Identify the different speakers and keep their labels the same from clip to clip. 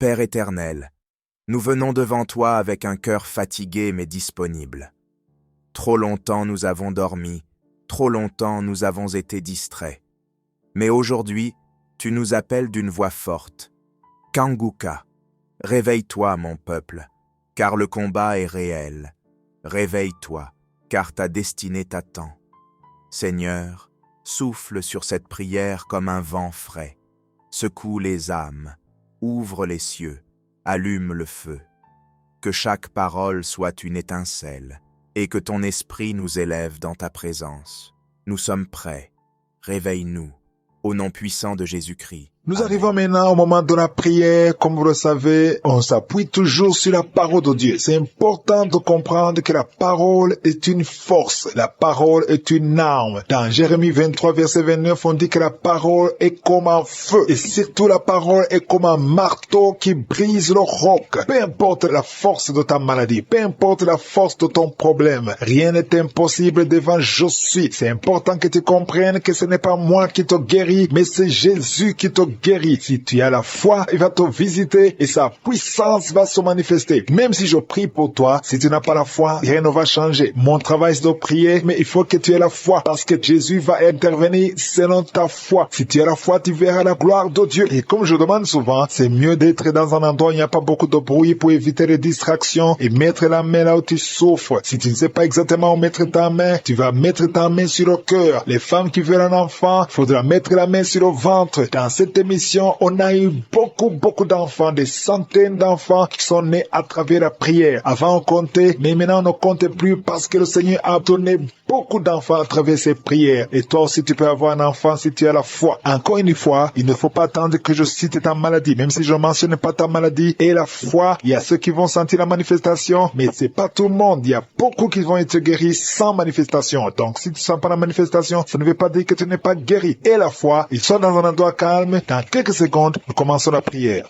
Speaker 1: Père éternel, nous venons devant toi avec un cœur fatigué mais disponible. Trop longtemps nous avons dormi, trop longtemps nous avons été distraits. Mais aujourd'hui, tu nous appelles d'une voix forte. Kanguka, réveille-toi mon peuple, car le combat est réel. Réveille-toi, car ta destinée t'attend. Seigneur, souffle sur cette prière comme un vent frais. Secoue les âmes, ouvre les cieux, allume le feu. Que chaque parole soit une étincelle, et que ton esprit nous élève dans ta présence. Nous sommes prêts. Réveille-nous, au nom puissant de Jésus-Christ.
Speaker 2: Nous arrivons maintenant au moment de la prière. Comme vous le savez, on s'appuie toujours sur la parole de Dieu. C'est important de comprendre que la parole est une force. La parole est une arme. Dans Jérémie 23, verset 29, on dit que la parole est comme un feu. Et surtout, la parole est comme un marteau qui brise le roc. Peu importe la force de ta maladie, peu importe la force de ton problème, rien n'est impossible devant je suis. C'est important que tu comprennes que ce n'est pas moi qui te guéris, mais c'est Jésus qui te guérit. Si tu as la foi, il va te visiter et sa puissance va se manifester. Même si je prie pour toi, si tu n'as pas la foi, rien ne va changer. Mon travail c'est de prier, mais il faut que tu aies la foi parce que Jésus va intervenir selon ta foi. Si tu as la foi, tu verras la gloire de Dieu. Et comme je demande souvent, c'est mieux d'être dans un endroit où il n'y a pas beaucoup de bruit pour éviter les distractions et mettre la main là où tu souffres. Si tu ne sais pas exactement où mettre ta main, tu vas mettre ta main sur le cœur. Les femmes qui veulent un enfant, il faudra mettre la main sur le ventre. Dans cette émission, on a eu beaucoup d'enfants, des centaines d'enfants qui sont nés à travers la prière. Avant on comptait, mais maintenant on ne compte plus parce que le Seigneur a donné beaucoup d'enfants à travers ses prières. Et toi aussi tu peux avoir un enfant si tu as la foi. Encore une fois, il ne faut pas attendre que je cite ta maladie, même si je ne mentionne pas ta maladie et la foi. Il y a ceux qui vont sentir la manifestation, mais c'est pas tout le monde. Il y a beaucoup qui vont être guéris sans manifestation. Donc si tu sens pas la manifestation, ça ne veut pas dire que tu n'es pas guéri. Et la foi, ils sont dans un endroit calme. Dans quelques secondes, nous commençons la prière.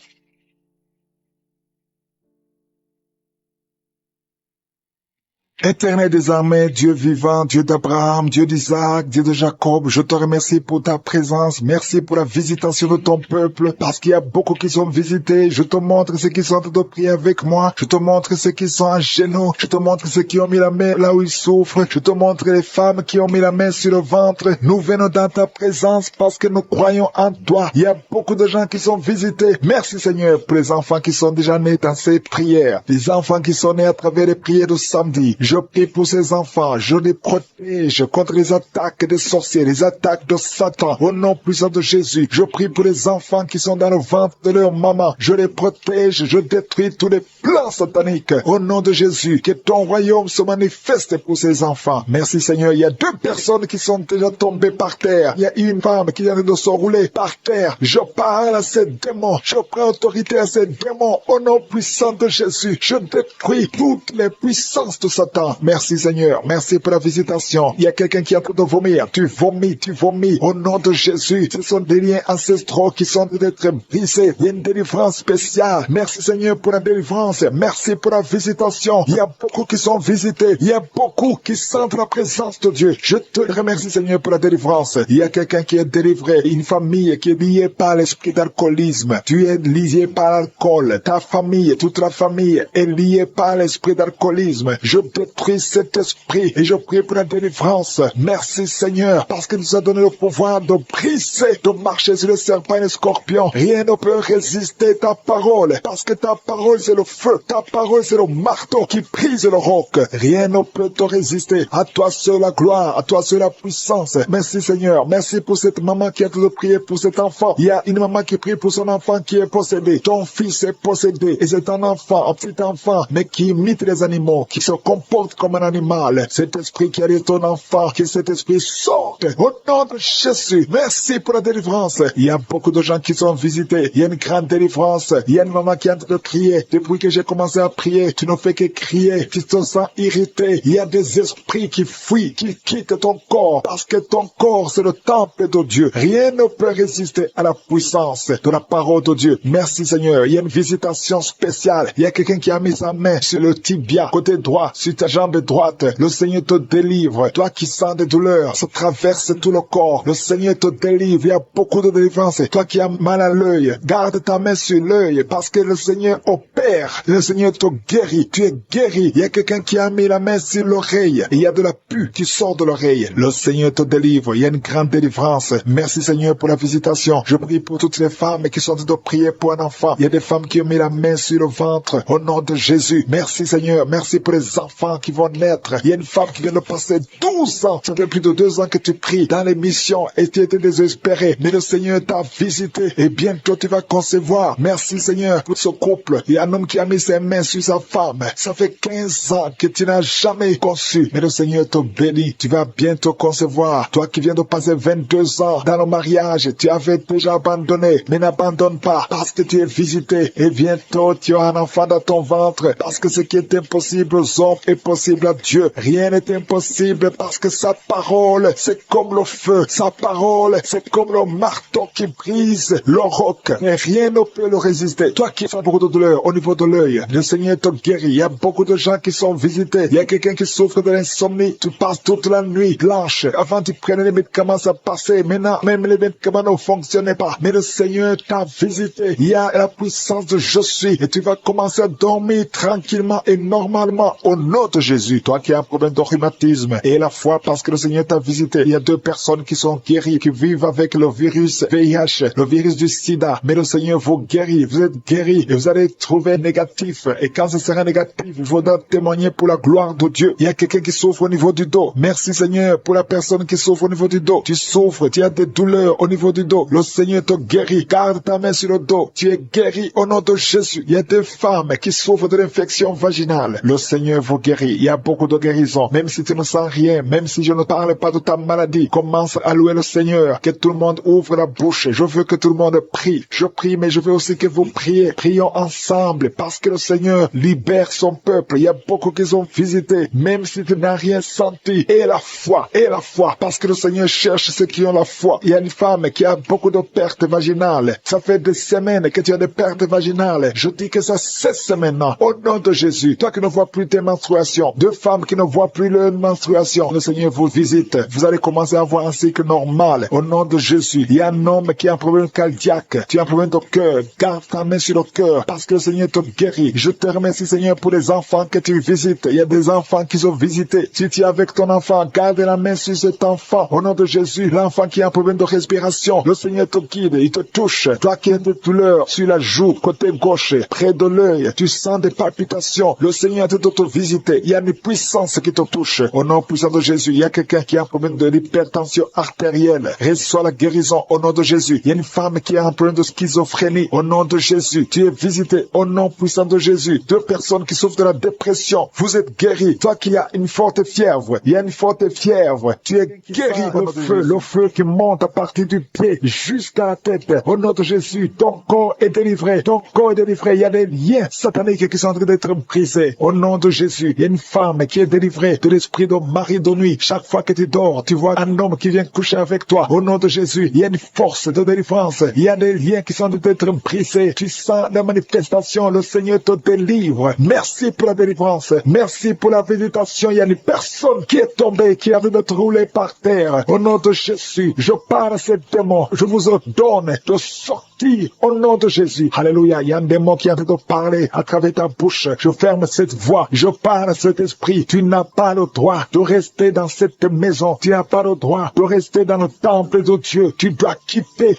Speaker 2: Éternel des armées, Dieu vivant, Dieu d'Abraham, Dieu d'Isaac, Dieu de Jacob, je te remercie pour ta présence, merci pour la visitation de ton peuple, parce qu'il y a beaucoup qui sont visités, je te montre ceux qui sont en train de prier avec moi, je te montre ceux qui sont à genoux, je te montre ceux qui ont mis la main là où ils souffrent, je te montre les femmes qui ont mis la main sur le ventre, nous venons dans ta présence parce que nous croyons en toi, il y a beaucoup de gens qui sont visités, merci Seigneur pour les enfants qui sont déjà nés dans ces prières, les enfants qui sont nés à travers les prières de samedi. Je prie pour ces enfants, je les protège contre les attaques des sorciers, les attaques de Satan. Au nom puissant de Jésus, je prie pour les enfants qui sont dans le ventre de leur maman. Je les protège, je détruis tous les plans sataniques. Au nom de Jésus, que ton royaume se manifeste pour ces enfants. Merci Seigneur, il y a 2 personnes qui sont déjà tombées par terre. Il y a une femme qui vient de se rouler par terre. Je parle à ces démons, je prends autorité à ces démons. Au nom puissant de Jésus, je détruis toutes les puissances de Satan. Merci Seigneur, merci pour la visitation. Il y a quelqu'un qui est en train de vomir. Tu vomis. Au nom de Jésus, ce sont des liens ancestraux qui sont en train d'être brisés. Il y a une délivrance spéciale. Merci Seigneur pour la délivrance. Merci pour la visitation. Il y a beaucoup qui sont visités. Il y a beaucoup qui sentent la présence de Dieu. Je te remercie Seigneur pour la délivrance. Il y a quelqu'un qui est délivré. Une famille qui est liée par l'esprit d'alcoolisme. Tu es lié par l'alcool. Ta famille, toute la famille est liée par l'esprit d'alcoolisme. Je détruis cet esprit et je prie pour la délivrance. Merci Seigneur, parce que nous a donné le pouvoir de briser, de marcher sur les serpents et les scorpions. Rien ne peut résister ta parole, parce que ta parole c'est le feu, ta parole c'est le marteau qui brise le roc. Rien ne peut te résister. À toi seul la gloire, à toi seul la puissance. Merci Seigneur, merci pour cette maman qui a de prier pour cet enfant. Il y a une maman qui prie pour son enfant qui est possédé. Ton fils est possédé et c'est un enfant, un petit enfant, mais qui imite les animaux, qui se comporte comme un animal. Cet esprit qui arrive ton enfant, que cet esprit sorte au nom de Jésus. Merci pour la délivrance. Il y a beaucoup de gens qui sont visités. Il y a une grande délivrance. Il y a une maman qui est en train de crier. Depuis que j'ai commencé à prier, tu ne fais que crier. Tu te sens irrité. Il y a des esprits qui fuient, qui quittent ton corps, parce que ton corps c'est le temple de Dieu. Rien ne peut résister à la puissance de la parole de Dieu. Merci Seigneur. Il y a une visitation spéciale. Il y a quelqu'un qui a mis sa main sur le tibia, côté droit, sur ta jambe droite, le Seigneur te délivre. Toi qui sens des douleurs, ça traverse tout le corps. Le Seigneur te délivre. Il y a beaucoup de délivrance. Toi qui as mal à l'œil, garde ta main sur l'œil parce que le Seigneur opère. Le Seigneur te guérit. Tu es guéri. Il y a quelqu'un qui a mis la main sur l'oreille. Il y a de la pus qui sort de l'oreille. Le Seigneur te délivre. Il y a une grande délivrance. Merci Seigneur pour la visitation. Je prie pour toutes les femmes qui sont en train de prier pour un enfant. Il y a des femmes qui ont mis la main sur le ventre. Au nom de Jésus. Merci Seigneur. Merci pour les enfants qui vont naître. Il y a une femme qui vient de passer 12 ans. Ça fait plus de 2 ans que tu pries dans l'émission et tu étais désespéré. Mais le Seigneur t'a visité et bientôt tu vas concevoir. Merci Seigneur pour ce couple. Il y a un homme qui a mis ses mains sur sa femme. Ça fait 15 ans que tu n'as jamais conçu. Mais le Seigneur te bénit. Tu vas bientôt concevoir. Toi qui viens de passer 22 ans dans le mariage, tu avais déjà abandonné. Mais n'abandonne pas parce que tu es visité. Et bientôt tu auras un enfant dans ton ventre. Parce que ce qui est impossible aux hommes est possible à Dieu. Rien n'est impossible parce que sa parole, c'est comme le feu. Sa parole, c'est comme le marteau qui brise le roc. Et rien ne peut le résister. Toi qui as beaucoup de douleur au niveau de l'œil, le Seigneur te guérit. Il y a beaucoup de gens qui sont visités. Il y a quelqu'un qui souffre de l'insomnie. Tu passes toute la nuit blanche. Avant tu prenais les médicaments, ça passait. Maintenant, même les médicaments ne fonctionnaient pas. Mais le Seigneur t'a visité. Il y a la puissance de je suis. Et tu vas commencer à dormir tranquillement et normalement au nom de Jésus. Toi qui as un problème de rhumatisme et la foi parce que le Seigneur t'a visité. Il y a 2 personnes qui sont guéries, qui vivent avec le virus VIH, le virus du sida. Mais le Seigneur vous guérit. Vous êtes guéris et vous allez trouver négatif. Et quand ce sera négatif, il faudra témoigner pour la gloire de Dieu. Il y a quelqu'un qui souffre au niveau du dos. Merci Seigneur pour la personne qui souffre au niveau du dos. Tu souffres, tu as des douleurs au niveau du dos. Le Seigneur te guérit. Garde ta main sur le dos. Tu es guéri au nom de Jésus. Il y a des femmes qui souffrent de l'infection vaginale. Le Seigneur vous guérit. Il y a beaucoup de guérisons. Même si tu ne sens rien, même si je ne parle pas de ta maladie, commence à louer le Seigneur. Que tout le monde ouvre la bouche. Je veux que tout le monde prie. Je prie, mais je veux aussi que vous priez. Prions ensemble parce que le Seigneur libère son peuple. Il y a beaucoup qui sont visités, même si tu n'as rien senti. Et la foi, parce que le Seigneur cherche ceux qui ont la foi. Il y a une femme qui a beaucoup de pertes vaginales. Ça fait des semaines que tu as des pertes vaginales. Je dis que ça cesse maintenant. Au nom de Jésus, toi qui ne vois plus tes menstruations, 2 femmes qui ne voient plus leur menstruation, le Seigneur vous visite. Vous allez commencer à avoir un cycle normal. Au nom de Jésus, il y a un homme qui a un problème cardiaque. Tu as un problème de cœur. Garde ta main sur le cœur parce que le Seigneur te guérit. Je te remercie Seigneur pour les enfants que tu visites. Il y a des enfants qui sont visités. Si tu es avec ton enfant, garde la main sur cet enfant. Au nom de Jésus, l'enfant qui a un problème de respiration, le Seigneur te guide, il te touche. Toi qui as des douleurs sur la joue, côté gauche, près de l'œil, tu sens des palpitations. Le Seigneur te visiter. Il y a une puissance qui te touche. Au nom puissant de Jésus, il y a quelqu'un qui a un problème de l'hypertension artérielle. Reçois la guérison au nom de Jésus. Il y a une femme qui a un problème de schizophrénie. Au nom de Jésus, tu es visité. Au nom puissant de Jésus. 2 personnes qui souffrent de la dépression. Vous êtes guéris. Toi qui as une forte fièvre. Il y a une forte fièvre. Tu es guéri. Le feu qui monte à partir du pied jusqu'à la tête. Au nom de Jésus, ton corps est délivré. Ton corps est délivré. Il y a des liens sataniques qui sont en train d'être brisés. Au nom de Jésus, il y a une femme qui est délivrée de l'esprit de mari de nuit. Chaque fois que tu dors, tu vois un homme qui vient coucher avec toi. Au nom de Jésus, il y a une force de délivrance. Il y a des liens qui sont en train d'être brisés. Tu sens la manifestation. Le Seigneur te délivre. Merci pour la délivrance. Merci pour la visitation. Il y a une personne qui est tombée, qui a envie de rouler par terre. Au nom de Jésus, je parle à ces démons. Je vous ordonne de sortir au nom de Jésus. Alléluia. Il y a un démon qui est en train de parler à travers ta bouche. Je ferme cette voix. Je parle à cet esprit. Tu n'as pas le droit de rester dans cette maison. Tu n'as pas le droit de rester dans le temple de Dieu. Tu dois quitter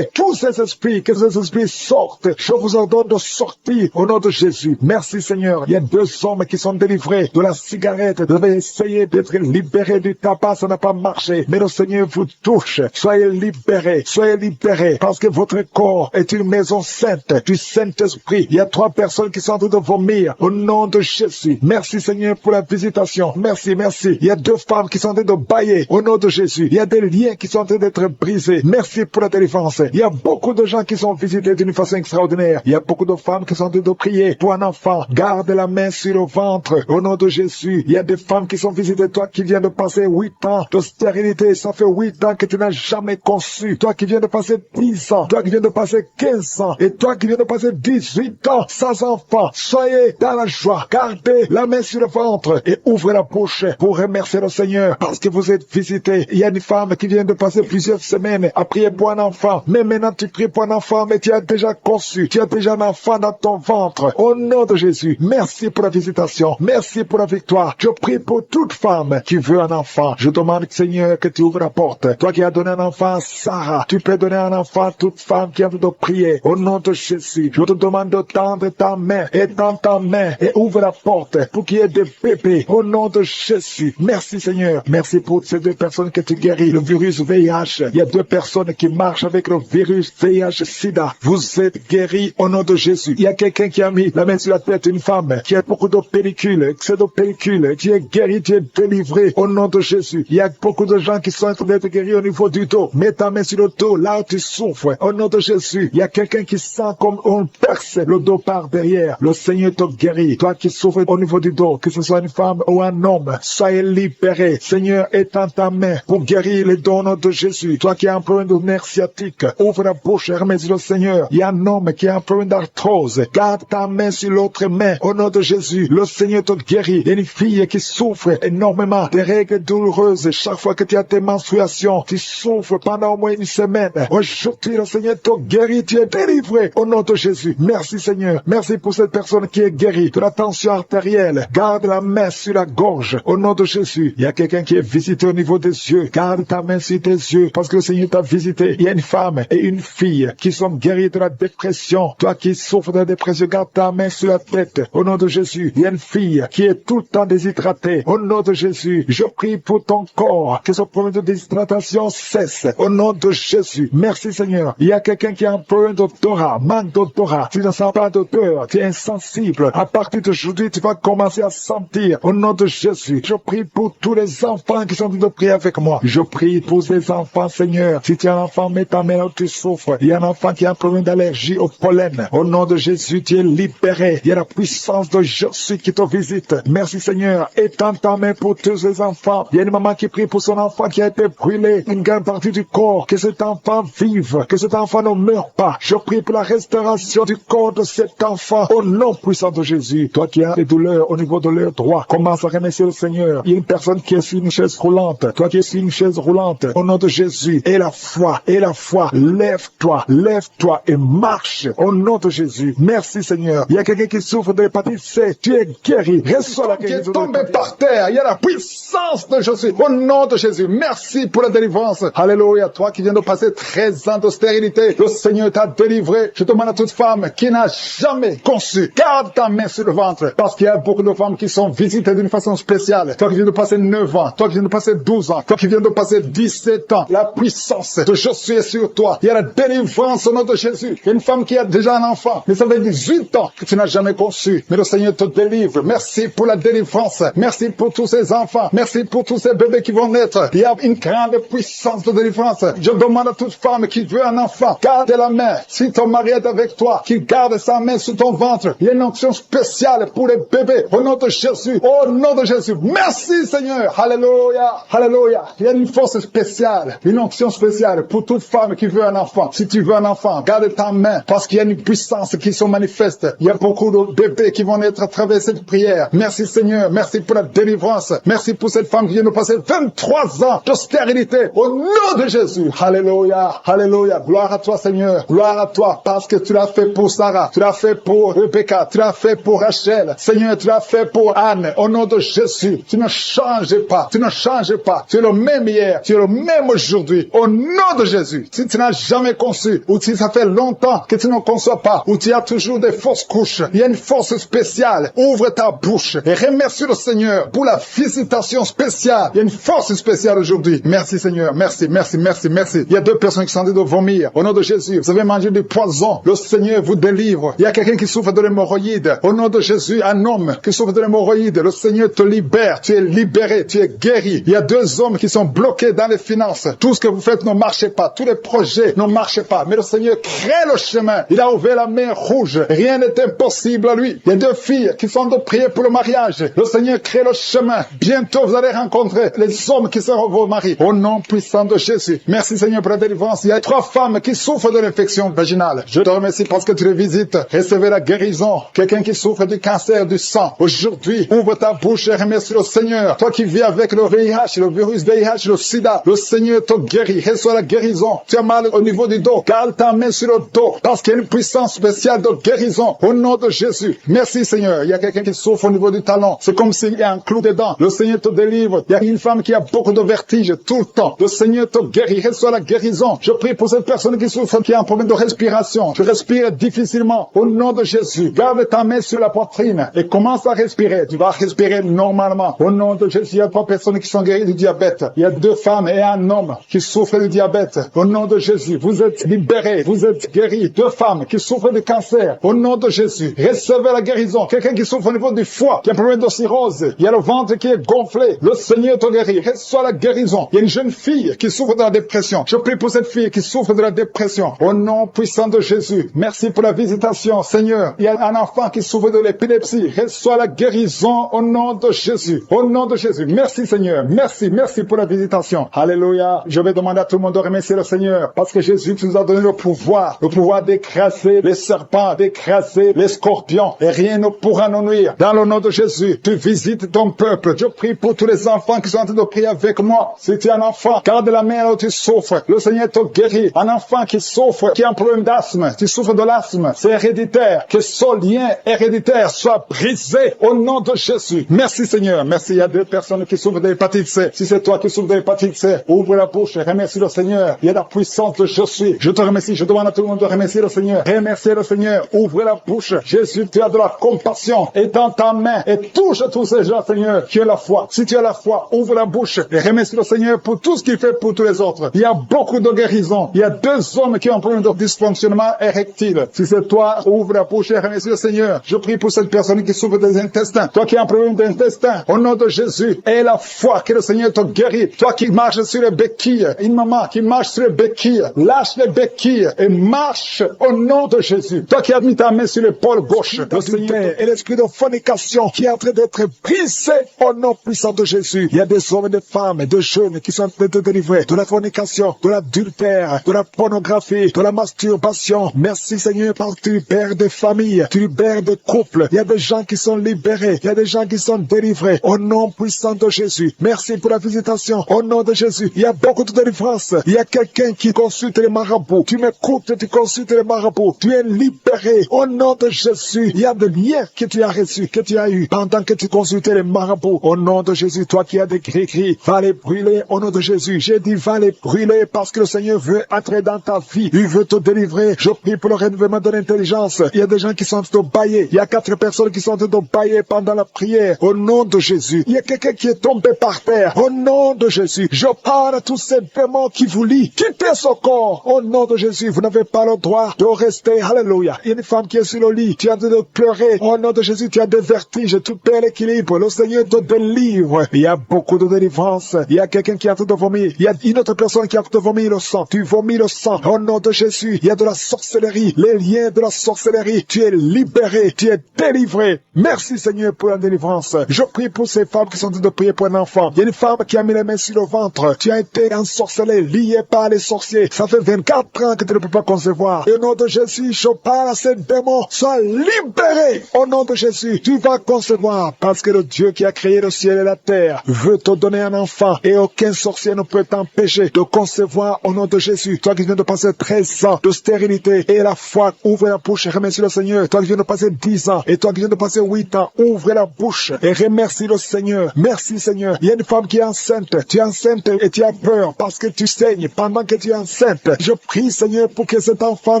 Speaker 2: tous ces esprits. Que ces esprits sortent. Je vous ordonne de sortir au nom de Jésus. Merci Seigneur. Il y a 2 hommes qui sont délivrés de la cigarette. Vous devez essayer d'être libérés du tabac. Ça n'a pas marché. Mais le Seigneur vous touche. Soyez libérés. Soyez libérés. Parce que votre corps est une maison sainte du Saint-Esprit. Il y a 3 personnes qui sont en train de vomir au nom de Jésus. Merci Seigneur pour la visitation. Merci. Il y a 2 femmes qui sont en train de bâiller au nom de Jésus. Il y a des liens qui sont en train d'être brisés. Merci pour la délivrance. Il y a beaucoup de gens qui sont visités d'une façon extraordinaire. Il y a beaucoup de femmes qui sont en train de prier pour un enfant. Garde la main sur le ventre au nom de Jésus. Il y a des femmes qui sont visitées. Toi qui viens de passer 8 ans de stérilité, ça fait 8 ans que tu n'as jamais conçu. Toi qui viens de passer 10 ans. Toi qui viens de passer 15 ans. Et toi qui viens de passer 18 ans sans enfant. Soyez dans la joie. Gardez la main sur sur le ventre et ouvre la bouche pour remercier le Seigneur parce que vous êtes visité. Il y a une femme qui vient de passer plusieurs semaines à prier pour un enfant. Mais maintenant tu pries pour un enfant, mais tu as déjà conçu. Tu as déjà un enfant dans ton ventre. Au nom de Jésus, merci pour la visitation. Merci pour la victoire. Je prie pour toute femme qui veut un enfant. Je demande, Seigneur, que tu ouvres la porte. Toi qui as donné un enfant à Sarah, tu peux donner un enfant à toute femme qui a envie de prier. Au nom de Jésus, je te demande de tendre ta main et dans ta main et ouvre la porte pour qu'il y ait des bébés. Au nom de Jésus. Merci Seigneur. Merci pour ces 2 personnes que tu guéris. Le virus VIH. Il y a 2 personnes qui marchent avec le virus VIH-Sida. Vous êtes guéris au nom de Jésus. Il y a quelqu'un qui a mis la main sur la tête, une femme qui a beaucoup de pellicules, excès de pellicules. Tu es guéri, tu es délivré au nom de Jésus. Il y a beaucoup de gens qui sont en train d'être guéris au niveau du dos. Mets ta main sur le dos, là où tu souffres. Au nom de Jésus. Il y a quelqu'un qui sent comme on perce le dos par derrière. Le Seigneur te guérit. Toi qui souffres au niveau du dos, que ce soit une femme ou un homme, soyez libéré. Seigneur, étends ta main pour guérir les dons au nom de Jésus. Toi qui as un problème de nerf sciatique, ouvre la bouche et remercie le Seigneur. Il y a un homme qui a un problème d'arthrose. Garde ta main sur l'autre main. Au nom de Jésus, le Seigneur te guérit. Il y a une fille qui souffre énormément des règles douloureuses. Chaque fois que tu as tes menstruations, tu souffres pendant au moins une semaine. Aujourd'hui, le Seigneur te guérit. Tu es délivré. Au nom de Jésus. Merci Seigneur. Merci pour cette personne qui est guérie de la tension artérielle. Garde la main sur la gorge. Au nom de Jésus. Il y a quelqu'un qui est visité au niveau des yeux. Garde ta main sur tes yeux parce que le Seigneur t'a visité. Il y a une femme et une fille qui sont guéries de la dépression. Toi qui souffres de la dépression, garde ta main sur la tête. Au nom de Jésus. Il y a une fille qui est tout le temps déshydratée. Au nom de Jésus. Je prie pour ton corps. Que ce problème de déshydratation cesse. Au nom de Jésus. Merci Seigneur. Il y a quelqu'un qui a un problème d'odorat, manque d'odorat. Tu ne sens pas d'odeur. Tu es insensible. À partir d'aujourd'hui, tu vas commencer à sentir. Au nom de Jésus. Je prie pour tous les enfants qui sont en train de prier avec moi. Je prie pour ces enfants, Seigneur. Si tu as un enfant, mets ta main là où tu souffres. Il y a un enfant qui a un problème d'allergie au pollen. Au nom de Jésus, tu es libéré. Il y a la puissance de Jésus qui te visite. Merci Seigneur. Étends ta main pour tous ces enfants. Il y a une maman qui prie pour son enfant qui a été brûlé. Une grande partie du corps. Que cet enfant vive. Que cet enfant ne meure pas. Je prie pour la restauration du corps de cet enfant. Au nom puissant de Jésus. Toi qui as des douleurs au niveau de leur droit, commence à remercier le Seigneur. Il y a une personne qui est sur une chaise roulante. Toi qui es sur une chaise roulante. Au nom de Jésus. Et la foi. Lève-toi. Lève-toi et marche. Au nom de Jésus. Merci Seigneur. Il y a quelqu'un qui souffre de l'hépatite C. Tu es guéri. Reçois la guérison. Qui est tombé par terre. Il y a la puissance de Jésus. Au nom de Jésus. Merci pour la délivrance. Alléluia. Toi qui viens de passer 13 ans de stérilité. Le Seigneur t'a délivré. Je demande à toute femme qui n'a jamais conçu. Garde ta main sur le ventre. Parce qu'il y a beaucoup de femmes qui sont visitées d'une façon spéciale. Toi qui viens de passer 9 ans. Toi qui viens de passer 12 ans. Toi qui viens de passer 17 ans. La puissance de Jésus est sur toi. Il y a la délivrance au nom de Jésus. Il y a une femme qui a déjà un enfant. Mais ça fait 18 ans que tu n'as jamais conçu. Mais le Seigneur te délivre. Merci pour la délivrance. Merci pour tous ces enfants. Merci pour tous ces bébés qui vont naître. Il y a une grande puissance de délivrance. Je demande à toute femme qui veut un enfant, garde la main. Si ton mari est avec toi, qu'il garde sa main sur ton ventre. Il y a une onction spéciale pour les bébés. Au nom de Jésus. Au nom de Jésus. Merci Seigneur. Alléluia. Alléluia. Il y a une force spéciale. Une onction spéciale pour toute femme qui veut un enfant. Si tu veux un enfant, garde ta main. Parce qu'il y a une puissance qui se manifeste. Il y a beaucoup de bébés qui vont naître à travers cette prière. Merci Seigneur. Merci pour la délivrance. Merci pour cette femme qui vient de passer 23 ans de stérilité. Au nom de Jésus. Alléluia. Alléluia. Gloire à toi Seigneur. Gloire à toi parce que tu l'as fait pour Sarah. Tu l'as fait pour Rebecca. Tu l'as fait pour Rachel. Seigneur, tu l'as fait pour Anne. Au nom de Jésus. Tu ne changes pas. Tu ne changes pas. Tu es le même hier. Tu es le même aujourd'hui. Au nom de Jésus. Si tu n'as jamais conçu ou si ça fait longtemps que tu ne conçois pas ou tu as toujours des fausses couches, il y a une force spéciale. Ouvre ta bouche et remercie le Seigneur pour la visitation spéciale. Il y a une force spéciale aujourd'hui. Merci Seigneur. Merci, merci, merci, merci. Il y a 2 personnes qui sont en train de vomir. Au nom de Jésus, vous avez mangé du poison. Le Seigneur vous délivre. Il y a quelqu'un qui souffre de l'hémorroïde. Au nom de Jésus, un homme qui souffre de l'hémorroïde. Le Seigneur te libère. Tu es libéré. Tu es guéri. Il y a 2 hommes qui sont bloqués dans les finances. Tout ce que vous faites ne marche pas. Tous les projets ne marchent pas. Mais le Seigneur crée le chemin. Il a ouvert la main rouge. Rien n'est impossible à lui. Il y a 2 filles qui sont de prier pour le mariage. Le Seigneur crée le chemin. Bientôt, vous allez rencontrer les hommes qui seront vos maris. Au nom puissant de Jésus. Merci Seigneur pour la délivrance. Il y a 3 femmes qui souffrent de l'infection vaginale. Je te remercie parce que tu les visites. Recevez la guérison. Quelqu'un qui souffre du cancer du sang. Aujourd'hui, d'aujourd'hui, ouvre ta bouche et remercie le Seigneur. Toi qui vis avec le VIH, le virus VIH, le sida, le Seigneur te guérit. Reçois la guérison. Tu as mal au niveau du dos. Garde ta main sur le dos parce qu'il y a une puissance spéciale de guérison au nom de Jésus. Merci Seigneur. Il y a quelqu'un qui souffre au niveau du talon. C'est comme s'il y a un clou dedans. Le Seigneur te délivre. Il y a une femme qui a beaucoup de vertige tout le temps. Le Seigneur te guérit. Reçois la guérison. Je prie pour cette personne qui souffre, qui a un problème de respiration. Tu respires difficilement. Au nom de Jésus, garde ta main sur la poitrine et commence à respirer. Tu vas respirer normalement. Au nom de Jésus, il y a 3 personnes qui sont guéries du diabète. Il y a 2 femmes et un homme qui souffrent du diabète. Au nom de Jésus, vous êtes libérés. Vous êtes guéris. 2 femmes qui souffrent de cancer. Au nom de Jésus, recevez la guérison. Quelqu'un qui souffre au niveau du foie, qui a un problème de cirrhose. Il y a le ventre qui est gonflé. Le Seigneur te guérit. Reçois la guérison. Il y a une jeune fille qui souffre de la dépression. Je prie pour cette fille qui souffre de la dépression. Au nom puissant de Jésus. Merci pour la visitation, Seigneur. Il y a un enfant qui souffre de l'épilepsie. Reçois la guérison au nom de Jésus. Au nom de Jésus. Merci, Seigneur. Merci pour la visitation. Alléluia. Je vais demander à tout le monde de remercier le Seigneur parce que Jésus nous a donné le pouvoir d'écraser les serpents, d'écraser les scorpions et rien ne pourra nous nuire. Dans le nom de Jésus, tu visites ton peuple. Je prie pour tous les enfants qui sont en train de prier avec moi. Si tu es un enfant, garde la main là où tu souffres. Le Seigneur te guérit. Un enfant qui souffre, qui a un problème d'asthme, tu souffres de l'asthme, c'est héréditaire. Que ce lien héréditaire soit brisé au nom de Jésus. Merci Seigneur. Merci. Il y a 2 personnes qui souffrent de l'hépatite C. Si c'est toi qui souffres de l'hépatite C, ouvre la bouche et remercie le Seigneur. Il y a la puissance de je suis. Je te remercie. Je demande à tout le monde de remercier le Seigneur. Remerciez le Seigneur. Ouvre la bouche. Jésus, tu as de la compassion. Et dans ta main et touche tous ces gens, Seigneur, qui ont la foi. Si tu as la foi, ouvre la bouche et remercie le Seigneur pour tout ce qu'il fait pour tous les autres. Il y a beaucoup de guérisons. Il y a 2 hommes qui ont un problème de dysfonctionnement érectile. Si c'est toi, ouvre la bouche et remercie le Seigneur. Je prie pour cette personne qui souffre des intestins. Toi qui as un problème d'intestin, au nom de Jésus, aie la foi que le Seigneur te guérit. Toi qui marches sur les béquilles, une maman qui marche sur les béquilles, lâche les béquilles et marche au nom de Jésus. Toi qui as mis ta main sur l'épaule gauche, le Seigneur et l'esprit de fornication qui est en train d'être brisé au nom puissant de Jésus. Il y a des hommes et des femmes et des jeunes qui sont en train de délivrer de la fornication, de l'adultère, de la pornographie, de la masturbation. Merci Seigneur parce que tu libères des familles, tu libères des couples. Il y a des gens qui sont libérés, il y a des gens qui sont délivrés au nom puissant de Jésus. Merci pour la visitation au nom de Jésus. Il y a beaucoup de délivrance. Il y a quelqu'un qui consulte les marabouts. Tu m'écoutes, tu consultes les marabouts. Tu es libéré au nom de Jésus. Il y a des liens que tu as reçus, que tu as eu pendant que tu consultais les marabouts. Au nom de Jésus, toi qui as des gris-gris, va les brûler au nom de Jésus. J'ai dit va les brûler parce que le Seigneur veut entrer dans ta vie. Il veut te délivrer. Je prie pour le renouvellement de l'intelligence. Il y a des gens qui sont en train de bailler. Il y a 4 personnes qui sont en train de bailler pendant la prière. Au nom de Jésus. Il y a quelqu'un qui est tombé par terre. Au nom de Jésus. Je parle à tous ces démons qui vous lient. Quittez ce corps. Au nom de Jésus. Vous n'avez pas le droit de rester. Alléluia. Il y a une femme qui est sur le lit. Tu es en train de pleurer. Au nom de Jésus, tu as des vertiges. Tu perds l'équilibre. Le Seigneur te délivre. Il y a beaucoup de délivrance. Il y a quelqu'un qui est en train de vomir. Il y a une autre personne qui est en train de vomir le sang. Tu vomis le sang. Au nom de Jésus. Il y a de la sorcellerie. Les liens de la sorcellerie. Tu es libéré. Tu es délivré. Merci Seigneur pour la délivrance. Je prie pour ces femmes qui sont en train de prier pour un enfant. Il y a une femme qui a mis les mains sur le ventre. Tu as été ensorcelé, lié par les sorciers. Ça fait 24 ans que tu ne peux pas concevoir. Et au nom de Jésus, je parle à ces démons. Sois libéré. Au nom de Jésus, tu vas concevoir. Parce que le Dieu qui a créé le ciel et la terre veut te donner un enfant. Et aucun sorcier ne peut t'empêcher de concevoir au nom de Jésus. Toi qui viens de passer 13 ans de stérilité et la foi, ouvre la bouche et remercie le Seigneur. Toi qui viens de passer 10 ans et toi qui viens de passer 8 ans, ouvre la bouche et remercie le Seigneur. Merci Seigneur. Il y a une femme qui est enceinte. Tu es enceinte et tu as peur parce que tu saignes pendant que tu es enceinte. Je prie Seigneur pour que cet enfant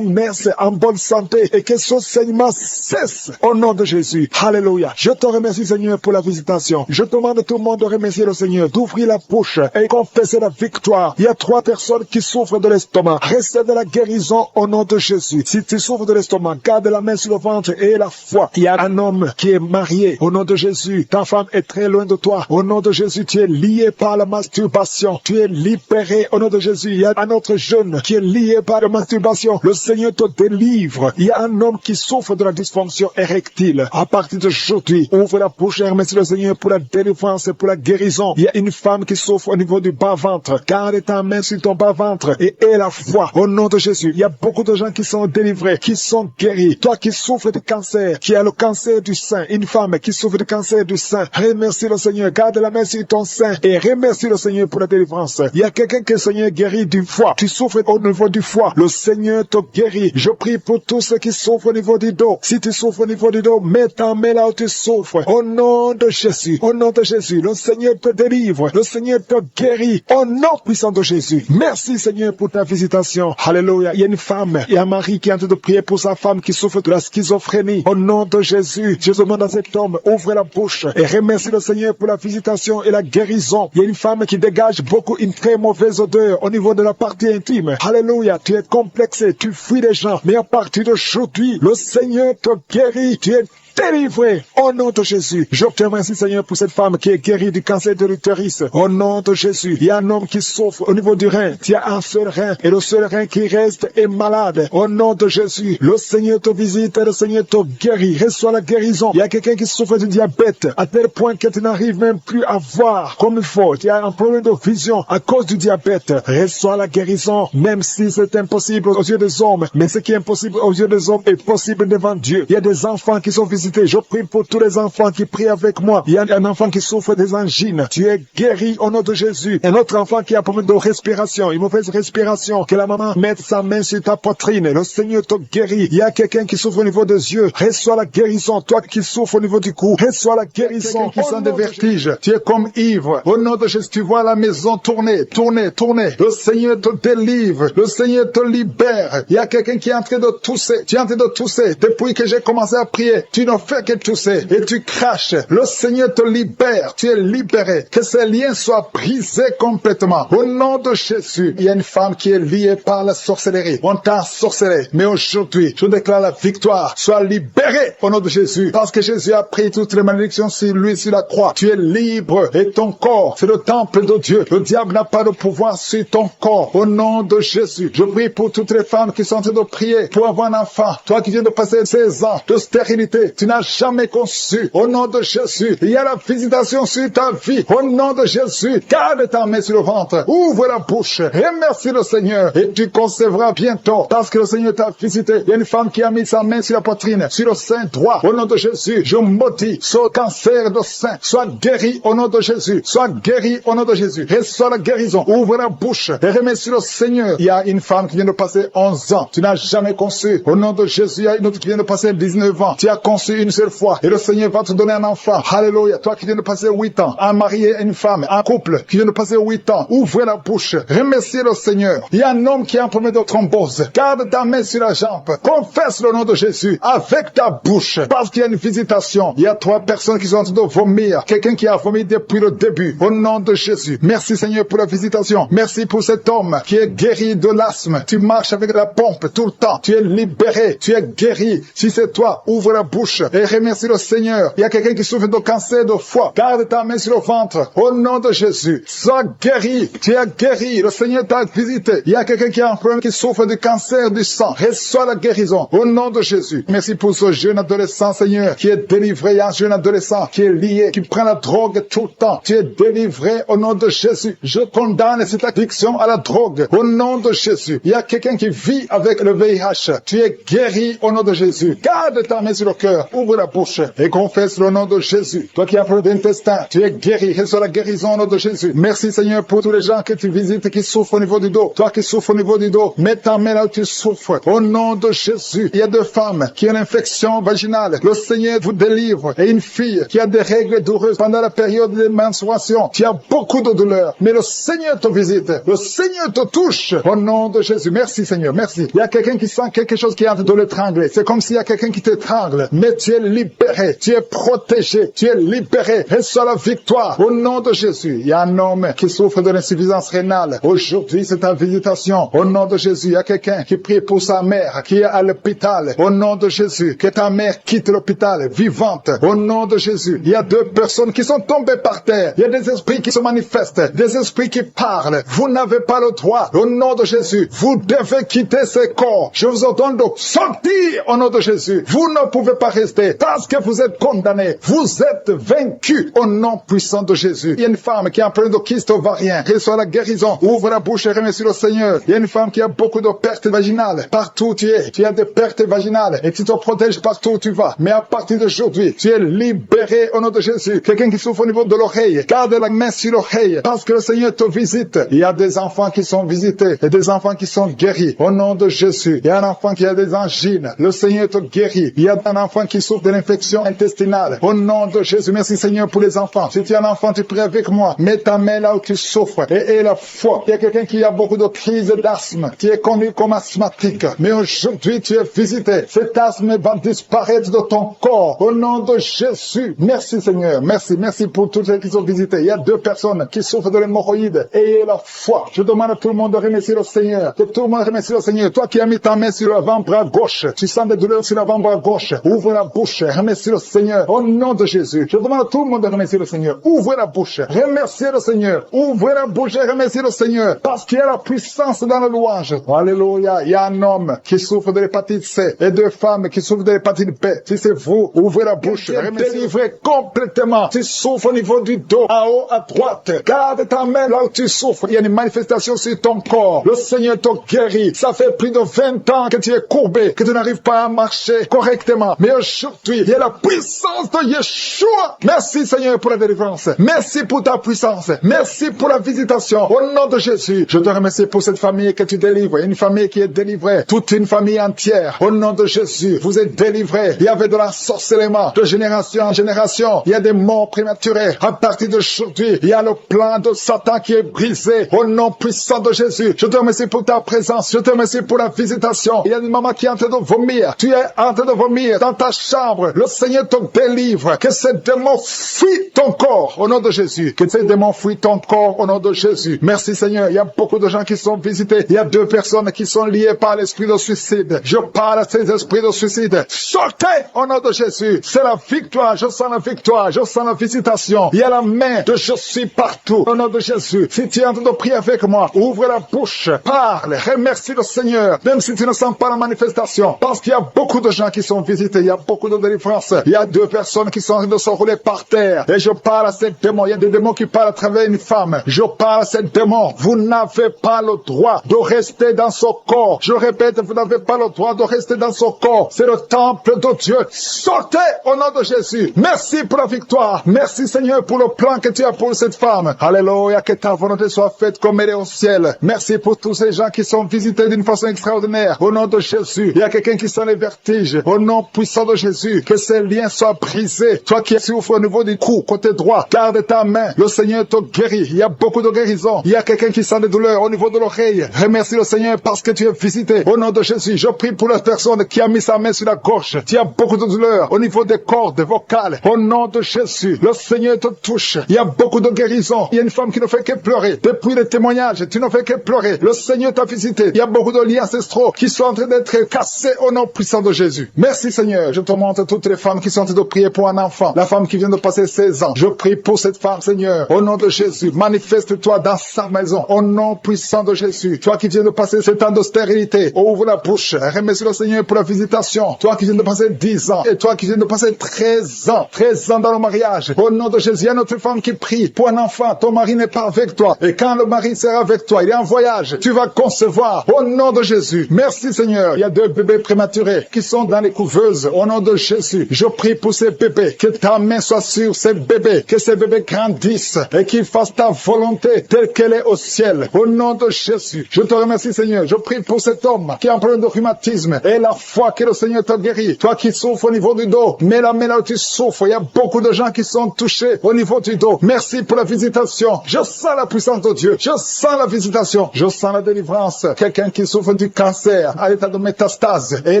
Speaker 2: naisse en bonne santé et que son saignement cesse au nom de Jésus. Alléluia. Je te remercie Seigneur pour la visitation. Je demande à tout le monde de remercier le Seigneur, d'ouvrir la bouche et confesser la victoire. Il y a 3 personnes qui souffrent de l'estomac. Recevez de la guérison au nom de Jésus. Si tu souffres de l'estomac, garde la main sur le ventre et la foi. Il y a un homme qui est marié au nom de Jésus. Ta femme est très loin de toi. Au nom de Jésus, tu es lié par la masturbation. Tu es libéré au nom de Jésus. Il y a un autre jeune qui est lié par la masturbation. Le Seigneur te délivre. Il y a un homme qui souffre de la dysfonction érectile. À partir d'aujourd'hui, ouvre la bouche et remercie le Seigneur pour la délivrance et pour la guérison. Il y a une femme qui souffre au niveau du bas-ventre. Garde ta main sur ton bas-ventre et aie la foi au nom de Jésus. Il y a beaucoup de gens qui sont délivrés, qui sont guéris. Toi qui souffres de cancer, qui as le cancer du sein, une femme qui souffre de cancer du sein. Remercie le Seigneur. Garde la main sur ton sein et remercie le Seigneur pour la délivrance. Il y a quelqu'un que le Seigneur guérit du foie. Tu souffres au niveau du foie. Le Seigneur te guérit. Je prie pour tous ceux qui souffrent au niveau du dos. Si tu souffres au niveau du dos, mets ta main là où tu souffres. Au nom de Jésus. Au nom de Jésus. Le Seigneur te délivre. Le Seigneur te guérit. Au nom puissant de Jésus. Merci Seigneur pour ta visitation. Alléluia. Il y a une femme. Il y a Marie qui est en train de prier pour sa femme qui souffre de la schizophrénie. Au nom de Jésus. Je demande à cet homme, ouvre la bouche et remercie le Seigneur pour la visitation et la guérison. Il y a une femme qui dégage beaucoup une très mauvaise odeur au niveau de la partie intime. Alléluia. Tu es complexé. Tu fuis les gens. Mais à partir d'aujourd'hui, le Seigneur te guérit. Tu es délivré au nom de Jésus. Je te remercie Seigneur pour cette femme qui est guérie du cancer de l'utérus. Au nom de Jésus. Il y a un homme qui souffre au niveau du rein. Tu as un seul rein et le seul rein qui reste est malade. Au nom de Jésus. Le Seigneur te visite et le Seigneur te guérit. Reçois la guérison. Il y a quelqu'un qui souffre du diabète à tel point que tu n'arrives même plus à voir comme il faut. Tu as un problème de vision à cause du diabète. Reçois la guérison même si c'est impossible aux yeux des hommes. Mais ce qui est impossible aux yeux des hommes est possible devant Dieu. Il y a des enfants qui sont visités. Je prie pour tous les enfants qui prient avec moi. Il y a un enfant qui souffre des angines. Tu es guéri au nom de Jésus. Un autre enfant qui a un problème de respiration, une mauvaise respiration. Que la maman mette sa main sur ta poitrine. Le Seigneur te guérit. Il y a quelqu'un qui souffre au niveau des yeux. Reçois la guérison. Toi qui souffres au niveau du cou, reçois la guérison. Qui sent des vertiges. Tu es comme ivre. Au nom de Jésus, tu vois la maison tourner, tourner, tourner. Le Seigneur te délivre. Le Seigneur te libère. Il y a quelqu'un qui est en train de tousser. Tu es en train de tousser. Depuis que j'ai commencé à prier, tu ne fais que tousser et tu craches. Le Seigneur te libère. Tu es libéré. Que ces liens soient brisés complètement. Au nom de Jésus, il y a une femme qui est liée par la sorcellerie. On t'a ensorcelé. Mais aujourd'hui, je déclare la victoire. Sois libéré au nom de Jésus. Parce que Jésus a pris toutes les malédictions sur lui, sur la croix. Tu es libre et ton corps, c'est le temple de Dieu. Le diable n'a pas de pouvoir sur ton corps. Au nom de Jésus, je prie pour toutes les femmes qui sont en train de prier pour avoir un enfant. Toi qui viens de passer 16 ans de stérilité, tu n'as jamais conçu. Au nom de Jésus, il y a la visitation sur ta vie. Au nom de Jésus, garde ta main sur le ventre. Ouvre la bouche. Remercie le Seigneur et tu concevras bientôt parce que le Seigneur t'a visité. Il y a une femme qui a mis sa main sur la poitrine, sur le sein droit. Au nom de Jésus, je maudis ce cancer de sein. Sois guéri au nom de Jésus. Sois guéri au nom de Jésus. Reçois la guérison. Ouvre la bouche et remercie le Seigneur. Il y a une femme qui vient de passer 11 ans. Tu n'as jamais conçu. Au nom de Jésus, il y a une autre qui vient de passer 19 ans. Tu as conçu une seule fois et le Seigneur va te donner un enfant. Alléluia. Toi qui viens de passer 8 ans, un mari et une femme, un couple qui vient de passer 8 ans, ouvrez la bouche. Remerciez le Seigneur. Il y a un homme qui a un problème de thrombose. Garde ta main sur la jambe. Confesse le nom de Jésus avec ta bouche parce qu'il y a une visitation. Il y a 3 personnes qui sont en train de vomir. Quelqu'un qui a vomi depuis le début. Au nom de Jésus. Merci Seigneur pour la visitation. Merci pour cet homme qui est guéri de l'asthme. Tu marches avec la pompe tout le temps. Tu es libéré. Tu es guéri. Si c'est toi, ouvre la bouche et remercie le Seigneur. Il y a quelqu'un qui souffre de cancer de foie. Garde ta main sur le ventre. Au nom de Jésus. Sois guéri. Tu es guéri. Le Seigneur t'a visité. Il y a quelqu'un qui a un problème qui souffre du cancer du sang. Reçois la guérison. Au nom de Jésus. Merci pour ce jeune adolescent, Seigneur, qui est délivré. Il y a un jeune adolescent qui est lié, qui prend la drogue tout le temps. Tu es délivré au nom de Jésus. Je condamne cette addiction à la drogue. Au nom de Jésus. Il y a quelqu'un qui vit avec le VIH. Tu es guéri au nom de Jésus. Garde ta main sur le cœur. Ouvre la bouche et confesse le nom de Jésus. Toi qui as un problème d'intestin, tu es guéri. Reçois la guérison au nom de Jésus. Merci Seigneur pour tous les gens que tu visites qui souffrent au niveau du dos. Toi qui souffres au niveau du dos, mets ta main là où tu souffres. Au nom de Jésus. Il y a 2 femmes qui ont une infection vaginale. Le Seigneur vous délivre. Et une fille qui a des règles douloureuses pendant la période de menstruation. Tu as beaucoup de douleurs. Mais le Seigneur te visite. Le Seigneur te touche. Au nom de Jésus. Merci Seigneur. Merci. Il y a quelqu'un qui sent quelque chose qui est en train de l'étrangler. C'est comme s'il y a quelqu'un qui t'étrangle. Mais tu es libéré. Tu es protégé. Tu es libéré. Reçois la victoire. Au nom de Jésus. Il y a un homme qui souffre de l'insuffisance rénale. Aujourd'hui, c'est ta visitation. Au nom de Jésus. Il y a quelqu'un qui prie pour sa mère qui est à l'hôpital. Au nom de Jésus. Que ta mère quitte l'hôpital vivante. Au nom de Jésus. Il y a 2 personnes qui sont tombées par terre. Il y a des esprits qui se manifestent. Des esprits qui parlent. Vous n'avez pas le droit. Au nom de Jésus. Vous devez quitter ce corps. Je vous ordonne de sortir au nom de Jésus. Vous ne pouvez pas rester parce que vous êtes condamnés. Vous êtes vaincus au nom puissant de Jésus. Il y a une femme qui est en plein de kyste ovarien. Reçoit la guérison. Ouvre la bouche et remercie le Seigneur. Il y a une femme qui a beaucoup de pertes vaginales. Partout où tu es, tu as des pertes vaginales et tu te protèges partout où tu vas. Mais à partir d'aujourd'hui, tu es libéré au nom de Jésus. Quelqu'un qui souffre au niveau de l'oreille, garde la main sur l'oreille parce que le Seigneur te visite. Il y a des enfants qui sont visités et des enfants qui sont guéris au nom de Jésus. Il y a un enfant qui a des angines. Le Seigneur te guérit. Il y a un enfant qui souffre de l'infection intestinale. Au nom de Jésus, merci Seigneur pour les enfants. Si tu es un enfant, tu pries avec moi. Mets ta main là où tu souffres et la foi. Il y a quelqu'un qui a beaucoup de crises d'asthme, qui est connu comme asthmatique. Mais aujourd'hui, tu es visité. Cet asthme va disparaître de ton corps. Au nom de Jésus. Merci Seigneur. Merci pour tous ceux qui sont visités. Il y a 2 personnes qui souffrent de l'hémorroïde. Ayez la foi. Je demande à tout le monde de remercier le Seigneur. Que tout le monde remercie le Seigneur. Toi qui as mis ta main sur l'avant-bras gauche, tu sens des douleurs sur l'avant-bras gauche. Ouvre la bouche. Remercie le Seigneur. Au nom de Jésus. Je demande à tout le monde de remercier le Seigneur. Ouvrez la bouche. Remerciez le Seigneur. Ouvrez la bouche et remerciez le Seigneur. Parce qu'il y a la puissance dans la louange. Alléluia. Il y a un homme qui souffre de l'hépatite C et 2 femmes qui souffrent de l'hépatite B. Si c'est vous, ouvrez la bouche. Délivrez complètement. Tu souffres au niveau du dos, en haut, à droite. Garde ta main là où tu souffres. Il y a une manifestation sur ton corps. Le Seigneur te guérit. Ça fait plus de 20 ans que tu es courbé, que tu n'arrives pas à marcher correctement. Mais aujourd'hui, il y a la puissance de Yeshua. Merci Seigneur pour la délivrance. Merci pour ta puissance. Merci pour la visitation. Au nom de Jésus, je te remercie pour cette famille que tu délivres. Une famille qui est délivrée. Toute une famille entière. Au nom de Jésus, vous êtes délivrés. Il y avait de l'ensorcellement de génération en génération. Il y a des morts prématurées. À partir d'aujourd'hui, il y a le plan de Satan qui est brisé. Au nom puissant de Jésus, je te remercie pour ta présence. Je te remercie pour la visitation. Il y a une maman qui est en train de vomir. Tu es en train de vomir dans ta chambre. Le Seigneur te délivre. Que ces démons fuient ton corps au nom de Jésus. Que ces démons fuient ton corps au nom de Jésus. Merci Seigneur. Il y a beaucoup de gens qui sont visités. Il y a 2 personnes qui sont liées par l'esprit de suicide. Je parle à ces esprits de suicide. Sortez au nom de Jésus. C'est la victoire. Je sens la victoire. Je sens la visitation. Il y a la main de je suis partout au nom de Jésus. Si tu es en train de prier avec moi, ouvre la bouche. Parle. Remercie le Seigneur. Même si tu ne sens pas la manifestation. Parce qu'il y a beaucoup de gens qui sont visités. Il y a beaucoup de délivrances. Il y a 2 personnes qui sont en train de se rouler par terre. Et je parle à ces démons. Il y a des démons qui parlent à travers une femme. Je parle à ces démons. Vous n'avez pas le droit de rester dans ce corps. Je répète, vous n'avez pas le droit de rester dans ce corps. C'est le temple de Dieu. Sortez au nom de Jésus. Merci pour la victoire. Merci Seigneur pour le plan que tu as pour cette femme. Alléluia, que ta volonté soit faite comme elle est au ciel. Merci pour tous ces gens qui sont visités d'une façon extraordinaire. Au nom de Jésus, il y a quelqu'un qui sent les vertiges. Au nom puissant de Jésus, que ces liens soient brisés. Toi qui souffres au niveau du cou, côté droit, garde ta main. Le Seigneur te guérit. Il y a beaucoup de guérisons. Il y a quelqu'un qui sent des douleurs au niveau de l'oreille. Remercie le Seigneur parce que tu es visité. Au nom de Jésus, je prie pour la personne qui a mis sa main sur la gauche. Tu as beaucoup de douleurs au niveau des cordes vocales. Au nom de Jésus, le Seigneur te touche. Il y a beaucoup de guérisons. Il y a une femme qui ne fait que pleurer. Depuis les témoignages, tu ne fais que pleurer. Le Seigneur t'a visité. Il y a beaucoup de liens ancestraux qui sont en train d'être cassés au nom puissant de Jésus. Merci Seigneur. Je te montre toutes les femmes qui sont en train de prier pour un enfant. La femme qui vient de passer 16 ans. Je prie pour cette femme, Seigneur. Au nom de Jésus, manifeste-toi dans sa maison. Au nom puissant de Jésus. Toi qui viens de passer ce temps de stérilité, ouvre la bouche. Remercie le Seigneur pour la visitation. Toi qui viens de passer 10 ans. Et toi qui viens de passer 13 ans. 13 ans dans le mariage. Au nom de Jésus, il y a notre femme qui prie pour un enfant. Ton mari n'est pas avec toi. Et quand le mari sera avec toi, il est en voyage. Tu vas concevoir. Au nom de Jésus. Merci Seigneur. Il y a 2 bébés prématurés qui sont dans les couveuses. Au nom de Jésus. Je prie pour ces bébés. Que ta main soit sur ces bébés. Que ces bébés grandissent. Et qu'ils fassent ta volonté telle qu'elle est au ciel. Au nom de Jésus. Je te remercie Seigneur. Je prie pour cet homme qui a un problème de rhumatisme. Et la foi que le Seigneur t'a guéri. Toi qui souffres au niveau du dos. Mais la main là où tu souffres. Il y a beaucoup de gens qui sont touchés au niveau du dos. Merci pour la visitation. Je sens la puissance de Dieu. Je sens la visitation. Je sens la délivrance. Quelqu'un qui souffre du cancer à l'état de métastase. Et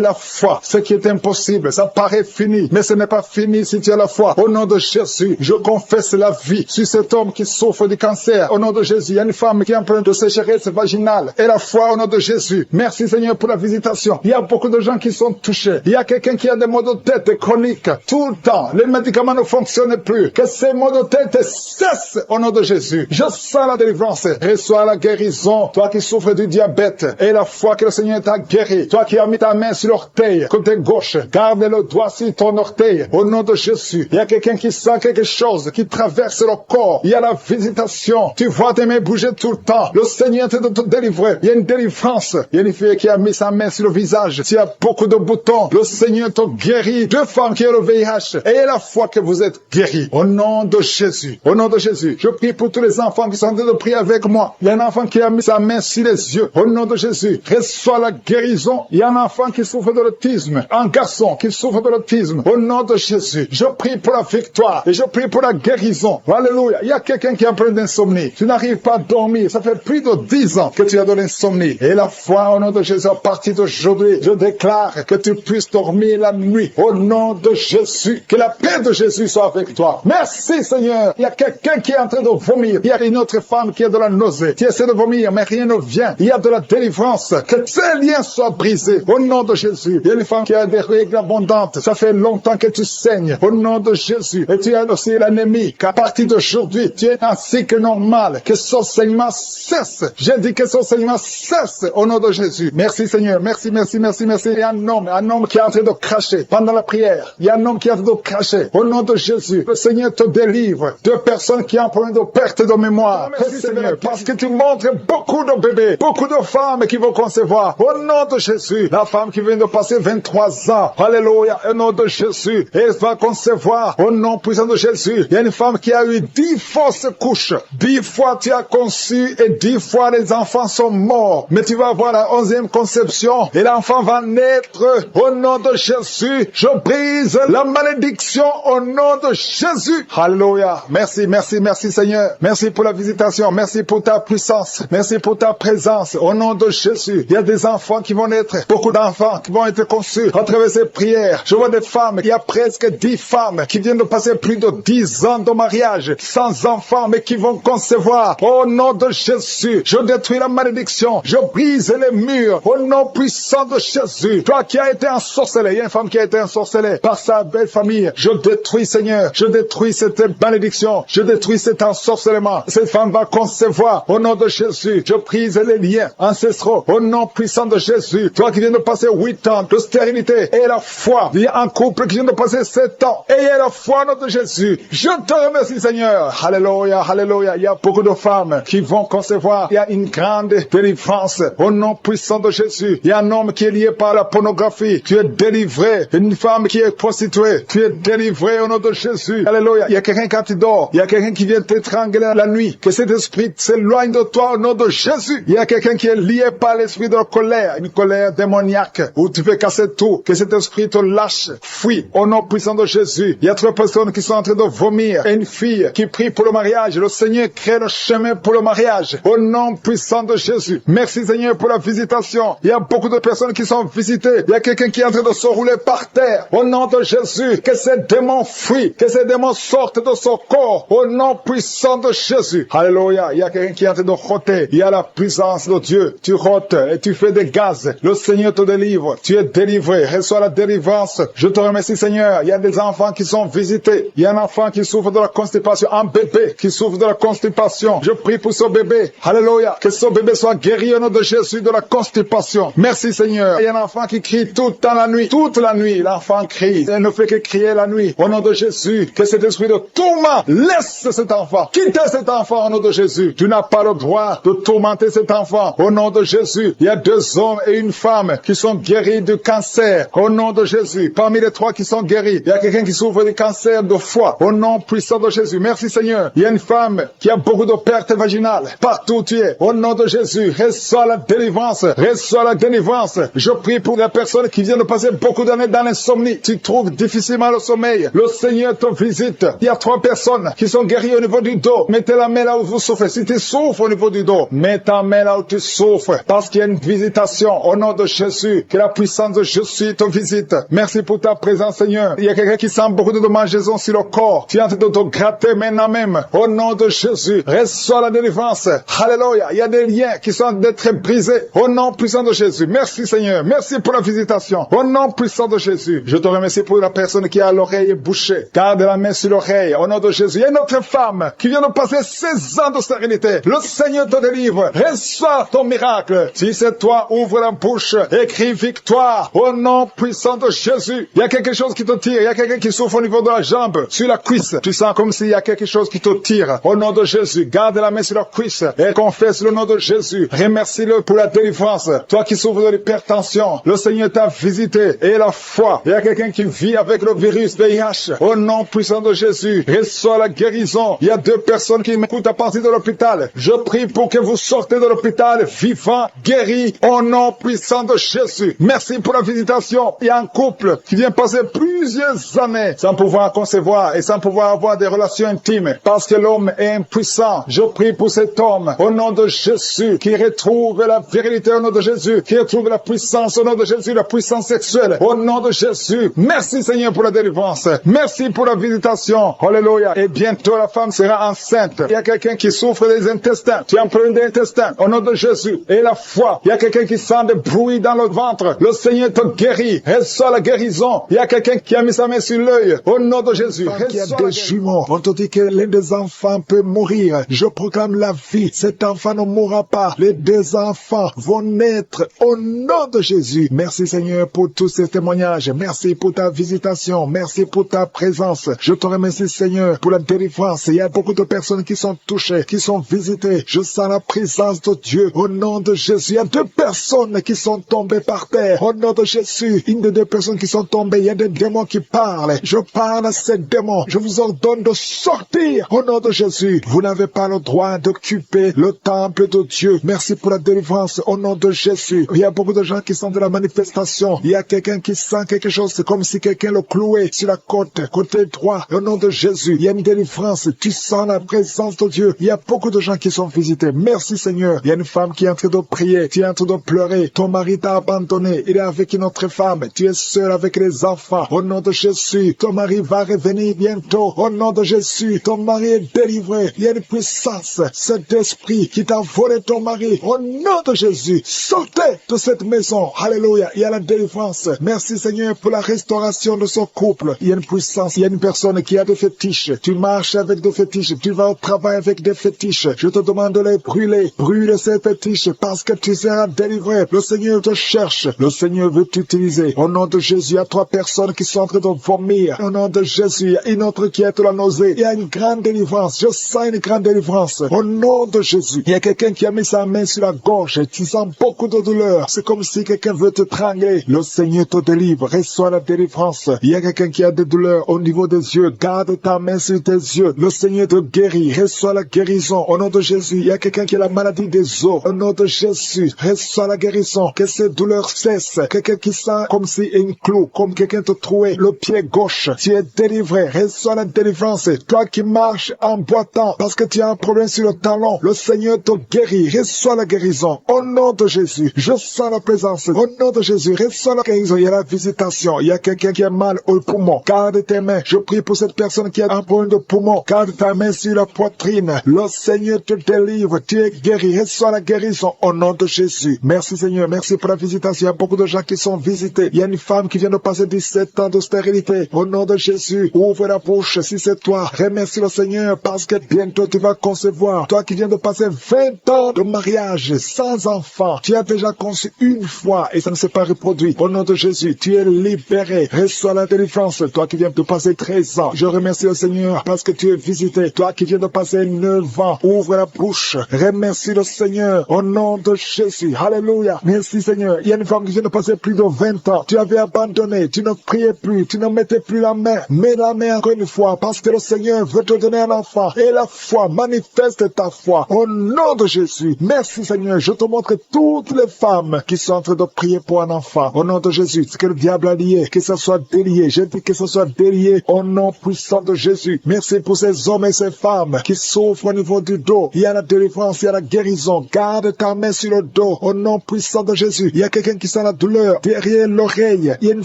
Speaker 2: la foi. Ce qui est impossible. Ça paraît fini. Mais ce n'est pas fini si tu as la foi. Au nom de Jésus, je confesse la vie sur cet homme qui souffre du cancer. Au nom de Jésus, il y a une femme qui est en train de sécheresse vaginale. Et la foi au nom de Jésus. Merci Seigneur pour la visitation. Il y a beaucoup de gens qui sont touchés. Il y a quelqu'un qui a des maux de tête chroniques. Tout le temps. Les médicaments ne fonctionnent plus. Que ces maux de tête cessent au nom de Jésus. Je sens la délivrance. Reçois la guérison. Toi qui souffres du diabète. Et la foi que le Seigneur t'a guéri. Toi qui as mis ta main sur l'orteil côté gauche. Garde le doigt sur ton orteil. Au nom de Jésus. Il y a quelqu'un qui sent quelque chose qui traverse le corps. Il y a la visitation. Tu vois tes mains bouger tout le temps. Le Seigneur est en train de te délivrer. Il y a une délivrance. Il y a une fille qui a mis sa main sur le visage. Il y a beaucoup de boutons. Le Seigneur te guérit. 2 femmes qui ont le VIH. Ayez la foi que vous êtes guéris. Au nom de Jésus. Au nom de Jésus. Je prie pour tous les enfants qui sont en train de prier avec moi. Il y a un enfant qui a mis sa main sur les yeux. Au nom de Jésus. Reçois la guérison. Il y a un enfant qui souffre de l'autisme. Un garçon qui souffre de l'autisme. Au nom de Jésus. Je prie pour la victoire. Et je prie pour la guérison. Alléluia. Il y a quelqu'un qui a plein d'insomnie. Tu n'arrives pas à dormir. Ça fait plus de 10 ans que tu as de l'insomnie. Et la foi au nom de Jésus, à partir d'aujourd'hui, je déclare que tu puisses dormir la nuit. Au nom de Jésus. Que la paix de Jésus soit avec toi. Merci Seigneur. Il y a quelqu'un qui est en train de vomir. Il y a une autre femme qui a de la nausée. Qui essaie de vomir, mais rien ne vient. Il y a de la délivrance. Que ces liens soient brisés. Au nom de Jésus. Il y a une femme qui a des règles abondantes. Ça fait longtemps que tu saignes. Au nom de Jésus. Et tu as aussi l'anémie. Qu'à partir d'aujourd'hui, tu es un cycle normal. Que son saignement cesse. J'ai dit que son saignement cesse. Au nom de Jésus. Merci Seigneur. Merci, merci, merci, merci. Il y a un homme qui est en train de cracher pendant la prière. Il y a un homme qui est en train de cracher. Au nom de Jésus. Le Seigneur te délivre. 2 personnes qui ont un problème de perte de mémoire. Merci Seigneur. Parce que tu montres beaucoup de bébés. Beaucoup de femmes qui vont concevoir. Au nom de Jésus. La femme qui vient de passer 23 ans. Alléluia. Au nom de Jésus. Elle va concevoir. Au nom puissant de Jésus. Il y a une femme qui a eu 10 fausses couches. 10 fois tu as conçu et 10 fois les enfants sont morts. Mais tu vas avoir la 11e conception et l'enfant va naître. Au nom de Jésus, je brise la malédiction au nom de Jésus. Alléluia. Merci, merci, merci Seigneur. Merci pour la visitation. Merci pour ta puissance. Merci pour ta présence. Au nom de Jésus, il y a des enfants qui vont naître. Beaucoup d'enfants qui vont être conçus à travers ces prières. Je vois des femmes. Il y a presque 10 femmes qui viennent de passer plus de 10 ans de mariage sans enfants, mais qui vont concevoir. Au nom de Jésus, je détruis la malédiction. Je brise les murs. Au nom puissant de Jésus. Toi qui as été ensorcelé. Il y a une femme qui a été ensorcelée par sa belle famille. Je détruis, Seigneur. Je détruis cette malédiction. Je détruis cet ensorcellement. Cette femme va concevoir. Au nom de Jésus, je brise les liens ancestraux. Au nom puissant de Jésus. Toi qui viens de passer 8 ans de stérilité et la foi. Il y a un couple qui vient de passer 7 ans. Et il y a la foi au nom de Jésus. Je te remercie, Seigneur. Alléluia, alléluia. Il y a beaucoup de femmes qui vont concevoir. Il y a une grande délivrance. Au nom puissant de Jésus. Il y a un homme qui est lié par la pornographie. Tu es délivré. Une femme qui est prostituée. Tu es délivré au nom de Jésus. Alléluia. Il y a quelqu'un quand tu dors. Il y a quelqu'un qui vient t'étrangler la nuit. Que cet esprit s'éloigne de toi au nom de Jésus. Il y a quelqu'un qui est lié par l'esprit de la colère. Une colère démoniaque. Où tu veux casser tout. Que cet esprit te lâche. Fuis. Au nom puissant de Jésus. Il y a 3 personnes qui sont en train de vomir. Et une fille qui prie pour le mariage. Le Seigneur crée le chemin pour le mariage. Au nom puissant de Jésus. Merci Seigneur pour la visitation. Il y a beaucoup de personnes qui sont visitées. Il y a quelqu'un qui est en train de se rouler par terre. Au nom de Jésus. Que ces démons fuient. Que ces démons sortent de son corps. Au nom puissant de Jésus. Alléluia. Il y a quelqu'un qui est en train de rôter. Il y a la puissance de Dieu. Tu rôtes et tu fais des gaz. Le Seigneur te délivre. Tu es délivré. Reçois la délivrance. Je te remercie Seigneur. Il y a des enfants qui sont visités. Il y a un enfant qui souffre de la constipation. Un bébé qui souffre de la constipation. Je prie pour ce bébé. Alléluia. Que ce bébé soit guéri au nom de Jésus de la constipation. Merci Seigneur. Il y a un enfant qui crie toute la nuit. Toute la nuit, l'enfant crie. Il ne fait que crier la nuit. Au nom de Jésus. Que cet esprit de tourment laisse cet enfant. Quitte cet enfant au nom de Jésus. Tu n'as pas le droit de tourmenter cet enfant. Au nom de Jésus. Il y a 2 hommes et une femme qui sont guéris du cancer. Au nom de Jésus. Parmi les 3 qui sont guéris, il y a quelqu'un qui souffre du cancer de foie. Au nom puissant de Jésus. Merci Seigneur. Il y a une femme qui a beaucoup de pertes vaginales. Partout où tu es. Au nom de Jésus. Reçois la délivrance. Reçois la délivrance. Je prie pour les personnes qui viennent de passer beaucoup d'années dans l'insomnie. Tu trouves difficilement le sommeil. Le Seigneur te visite. Il y a 3 personnes qui sont guéries au niveau du dos. Mettez la main là où vous souffrez. Si tu souffres au niveau du dos, mets ta main là où tu souffres. Parce qu'il y a une visitation. Au nom de Jésus. Que la puissance de Jésus te visite. Merci pour ta présence Seigneur. Il y a quelqu'un qui sent beaucoup de démangeaisons sur le corps. Tu es en train de te gratter maintenant même. Au nom de Jésus. Reçois la délivrance. Alléluia. Il y a des liens qui sont d'être brisés. Au nom puissant de Jésus. Merci Seigneur. Merci pour la visitation. Au nom puissant de Jésus. Je te remercie pour la personne qui a l'oreille bouchée. Garde la main sur l'oreille. Au nom de Jésus. Il y a une autre femme qui vient de passer 16 ans de stérilité. Le Seigneur te délivre. Reçois ton miracle. Si c'est toi, ouvre la bouche. Écris victoire. Au nom puissant de Jésus. Il y a quelque chose qui te tire. Il y a quelqu'un qui souffre au niveau de la jambe, sur la cuisse. Tu sens comme s'il y a quelque chose qui te tire. Au nom de Jésus, garde la main sur la cuisse et confesse le nom de Jésus. Remercie-le pour la délivrance. Toi qui souffres de l'hypertension, le Seigneur t'a visité et la foi. Il y a quelqu'un qui vit avec le virus VIH. Au nom puissant de Jésus, reçois la guérison. Il y a 2 personnes qui m'écoutent à partir de l'hôpital. Je prie pour que vous sortez de l'hôpital vivant, guéri, au nom puissant de Jésus. Merci pour la visitation. Il y a un couple qui vient passer plusieurs années sans pouvoir concevoir et sans pouvoir avoir des relations intimes parce que l'homme est impuissant. Je prie pour cet homme au nom de Jésus qui retrouve la virilité au nom de Jésus, qui retrouve la puissance au nom de Jésus, la puissance sexuelle au nom de Jésus. Merci Seigneur pour la délivrance. Merci pour la visitation. Alléluia. Et bientôt la femme sera enceinte. Il y a quelqu'un qui souffre des intestins. Tu as un problème d'intestin au nom de Jésus. Et la foi. Il y a quelqu'un qui sent des bruits dans le ventre. Le Seigneur te guérit. Reçois la guérison. Il y a quelqu'un qui a mis sa main sur l'œil au nom de Jésus. Il y a des jumeaux. On te dit que l'un des enfants peut mourir. Je proclame la vie. Cet enfant ne mourra pas. Les 2 enfants vont naître au nom de Jésus. Merci Seigneur pour tous ces témoignages. Merci pour ta visitation. Merci pour ta présence. Je te remercie Seigneur pour la délivrance. Il y a beaucoup de personnes qui sont touchées, qui sont visitées. Je sens la présence de Dieu au nom de Jésus. Il y a 2 personnes qui sont tombées par terre au nom de Jésus. Une des 2 personnes qui sont tombées, il y a des démons qui parlent. Je parle à ces démons. Je vous ordonne de sortir au nom de Jésus. Vous n'avez pas le droit d'occuper le temple de Dieu. Merci pour la délivrance au nom de Jésus. Il y a beaucoup de gens qui sont de la manifestation. Il y a quelqu'un qui sent quelque chose. C'est comme si quelqu'un le clouait sur la côte, côté droit. Au nom de Jésus, il y a une délivrance. Tu sens la présence de Dieu. Il y a beaucoup de gens qui sont visités. Merci Seigneur. Il y a une femme qui est en train de prier. Tu es en train de pleurer. Ton mari t'a abandonné. Il est avec une autre femme. Tu es seul avec les enfants. Au nom de Jésus, ton mari va revenir bientôt. Au nom de Jésus, ton mari est délivré. Il y a une puissance. Cet esprit qui t'a volé ton mari. Au nom de Jésus, sortez de cette maison. Alléluia. Il y a la délivrance. Merci Seigneur pour la restauration de son couple. Il y a une puissance. Il y a une personne qui a des fétiches. Tu marches avec des fétiches. Tu vas au travail avec des fétiches. Je te demande de les brûler. Brûle ces fétiches parce que tu seras délivré. Le Seigneur te cherche. Le Seigneur veut t'utiliser. Au nom de Jésus, il y a 3 personnes qui sont en train de vomir. Au nom de Jésus, il y a une autre qui est la nausée. Il y a une grande délivrance. Je sens une grande délivrance. Au nom de Jésus, il y a quelqu'un qui a mis sa main sur la gorge. Tu sens beaucoup de douleur. C'est comme si quelqu'un veut te trangler. Le Seigneur te délivre. Reçois la délivrance. Il y a quelqu'un qui a des douleurs au niveau des yeux. Garde ta main sur tes yeux. Le Seigneur te guérit. Reçois la guérison. Au nom de Jésus, il y a quelqu'un qui a la maladie des os. Au nom de Jésus, reçois la guérison. Que ces douleurs cessent. Quelqu'un qui sent comme si un clou, comme quelqu'un te trouait le pied gauche. Tu es délivré. Reçois la délivrance. Toi qui marches en boitant parce que tu as un problème sur le talon, le Seigneur te guérit. Reçois la guérison. Au nom de Jésus, je sens la présence. Au nom de Jésus, reçois la guérison. Il y a la visitation. Il y a quelqu'un qui a mal au poumon. Garde tes mains. Je prie pour cette personne qui a un problème de poumon. Garde ta main sur la poitrine. Le Seigneur te délivre. Tu es guéri. Reçois la guérison. Au nom de Jésus. Merci Seigneur. Merci pour la visitation. Il y a beaucoup de gens qui sont visités. Il y a une femme qui vient de passer 17 ans de stérilité. Au nom de Jésus, ouvre la bouche si c'est toi. Remercie le Seigneur parce que bientôt tu vas concevoir. Toi qui viens de passer 20 ans de mariage sans enfant. Tu as déjà conçu une fois et ça ne s'est pas reproduit. Au nom de Jésus, tu es libéré. Reçois la délivrance. Toi qui viens de passer 13 ans. Je remercie le Seigneur parce que tu es visité. Toi qui viens de passer 9 ans. Ouvre la bouche. Remercie le Seigneur. Au nom de Jésus. Alléluia. Merci Seigneur. Il y a une femme qui vient de passer plus de 20 ans. Tu avais abandonné. Tu ne priais plus. Tu ne mettais plus la main. Mets la main encore une fois parce que le Seigneur veut te donner un enfant. Et la foi, manifeste ta foi. Au nom de Jésus. Merci Seigneur. Je te montre toutes les femmes qui sont en train de prier pour un enfant. Au nom de Jésus. Ce que le diable a lié, que ça soit délié. Je dis que ça soit délié au nom puissant de Jésus. Merci pour ces hommes et ces femmes qui souffrent au niveau du dos. Il y a la délivrance, il y a la guérison. Garde ta main sur le dos au nom puissant de Jésus. Il y a quelqu'un qui sent la douleur derrière l'oreille. Il y a une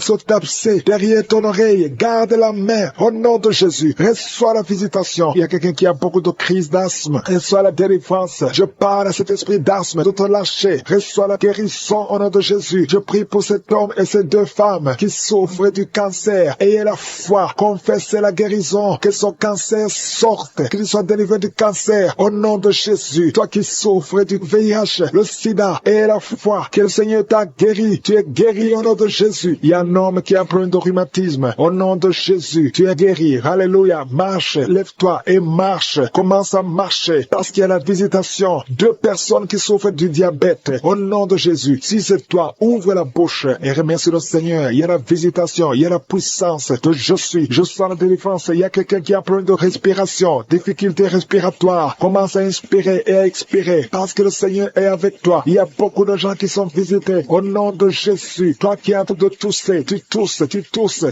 Speaker 2: sorte d'abcès derrière ton oreille. Garde la main au nom de Jésus. Reçois la visitation. Il y a quelqu'un qui a beaucoup de crises d'asthme. Reçois la délivrance. Je parle à cet esprit d'asthme de te lâcher. Reçois la guérison au nom de Jésus. Je prie pour cet homme et ces 2 femmes qui souffrent du cancer. Ayez la foi. Confessez la guérison. Que son cancer sorte. Qu'il soit délivré du cancer au nom de Jésus. Toi qui souffres du VIH, le sida, ayez la foi. Que le Seigneur t'a guéri. Tu es guéri au nom de Jésus. Il y a un homme qui a un problème de rhumatisme. Au nom de Jésus, tu es guéri. Alléluia. Marche, lève-toi et marche. Commence à marcher parce qu'il y a la visitation. 2 personnes qui souffrent du diabète. Au nom de Jésus, si c'est toi, ouvre la bouche et remercie le Seigneur. Il y a la visitation, il y a la puissance de je suis. Je sens la délivrance. Il y a quelqu'un qui a un problème de respiration, difficulté respiratoire. Commence à inspirer et à expirer parce que le Seigneur est avec toi. Il y a beaucoup de gens qui sont visités. Au nom de Jésus, toi qui es en train de tousser, tu tousses.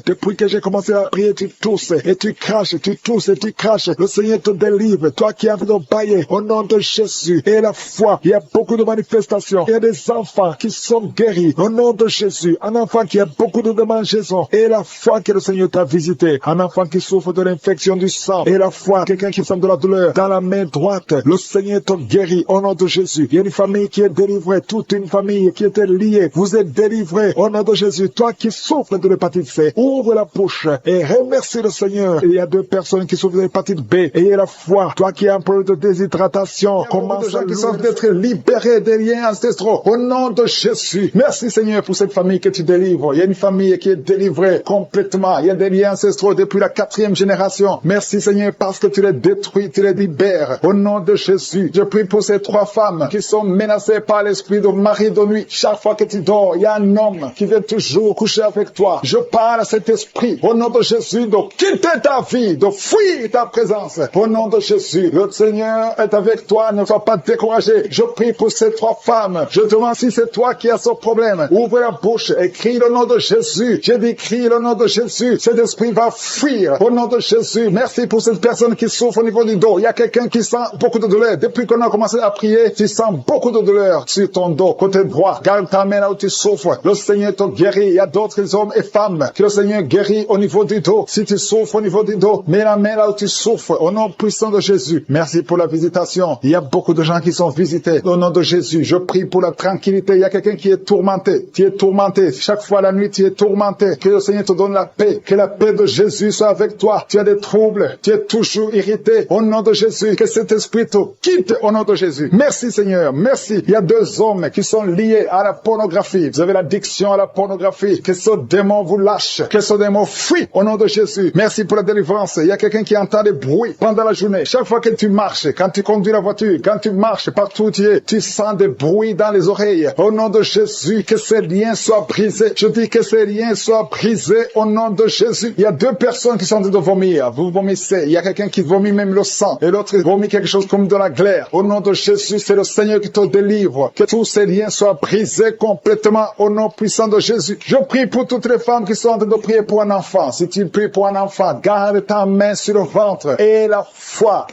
Speaker 2: Depuis que j'ai commencé à prier, tu tousses et tu craches, tu tousses et tu craches. Le Seigneur te délivre. Toi qui es en train de bailler, au nom de Jésus. Et la foi, il y a beaucoup de manifestations. Il y a des enfants qui sont guéris. Au nom de Jésus, un enfant qui a beaucoup de démangeaisons. Et la foi que le Seigneur t'a visité. Un enfant qui souffre de l'infection du sang. Et la foi, quelqu'un qui sent de la douleur dans la main droite. Le Seigneur te guérit au nom de Jésus. Il y a une famille qui est délivrée. Toute une famille qui était liée. Vous êtes délivrés au nom de Jésus. Toi qui souffres de l'hépatite C, ouvre la bouche et remercie le Seigneur. Il y a 2 personnes qui souffrent de l'hépatite B. Ayez la foi. Toi qui as un problème de déshydratation, commence à qui sont d'être libérés des liens ancestraux au nom de Jésus. Merci Seigneur pour cette famille que tu délivres. Il y a une famille qui est délivrée complètement. Il y a des liens ancestraux depuis la 4e génération. Merci Seigneur parce que tu les détruis, tu les libères. Au nom de Jésus, je prie pour ces 3 femmes qui sont menacées par l'esprit de mari de nuit. Chaque fois que tu dors, il y a un homme qui vient toujours coucher avec toi. Je parle à cet esprit au nom de Jésus de quitter ta vie, de fuir ta présence. Au nom de Jésus, le Seigneur est avec toi, ne sois pas découragé. Je prie pour ces 3 femmes. Je te demande si c'est toi qui as ce problème. Ouvre la bouche et crie le nom de Jésus. J'ai dit crie le nom de Jésus. Cet esprit va fuir au nom de Jésus. Merci pour cette personne qui souffre au niveau du dos. Il y a quelqu'un qui sent beaucoup de douleur. Depuis qu'on a commencé à prier, tu sens beaucoup de douleur sur ton dos, côté droit. Garde ta main là où tu souffres. Le Seigneur te guérit. Il y a d'autres hommes et femmes que le Seigneur guérit au niveau du dos. Si tu souffres au niveau du dos, mets la main là où tu souffres au nom puissant de Jésus. Merci pour la visitation. Il y a beaucoup de gens qui sont visités au nom de Jésus. Je prie pour la tranquillité. Il y a quelqu'un qui est tourmenté. Tu es tourmenté. Chaque fois la nuit, tu es tourmenté. Que le Seigneur te donne la paix. Que la paix de Jésus soit avec toi. Tu as des troubles. Tu es toujours irrité. Au nom de Jésus. Que cet esprit te quitte au nom de Jésus. Merci Seigneur. Merci. Il y a 2 hommes qui sont liés à la pornographie. Vous avez l'addiction à la pornographie. Que ce démon vous lâche. Que ce démon fuit au nom de Jésus. Merci pour la délivrance. Il y a quelqu'un qui entend des bruits pendant la journée. Chaque fois que tu marches, quand tu conduis la voiture, quand tu marches partout où tu es, tu sens des bruits dans les oreilles. Au nom de Jésus, que ces liens soient brisés. Je dis que ces liens soient brisés au nom de Jésus. Il y a 2 personnes qui sont en train de vomir. Vous vomissez. Il y a quelqu'un qui vomit même le sang. Et l'autre vomit quelque chose comme de la glaire. Au nom de Jésus, c'est le Seigneur qui te délivre. Que tous ces liens soient brisés complètement au nom puissant de Jésus. Je prie pour toutes les femmes qui sont en train de prier pour un enfant. Si tu pries pour un enfant, garde ta main sur le ventre. Et la foi.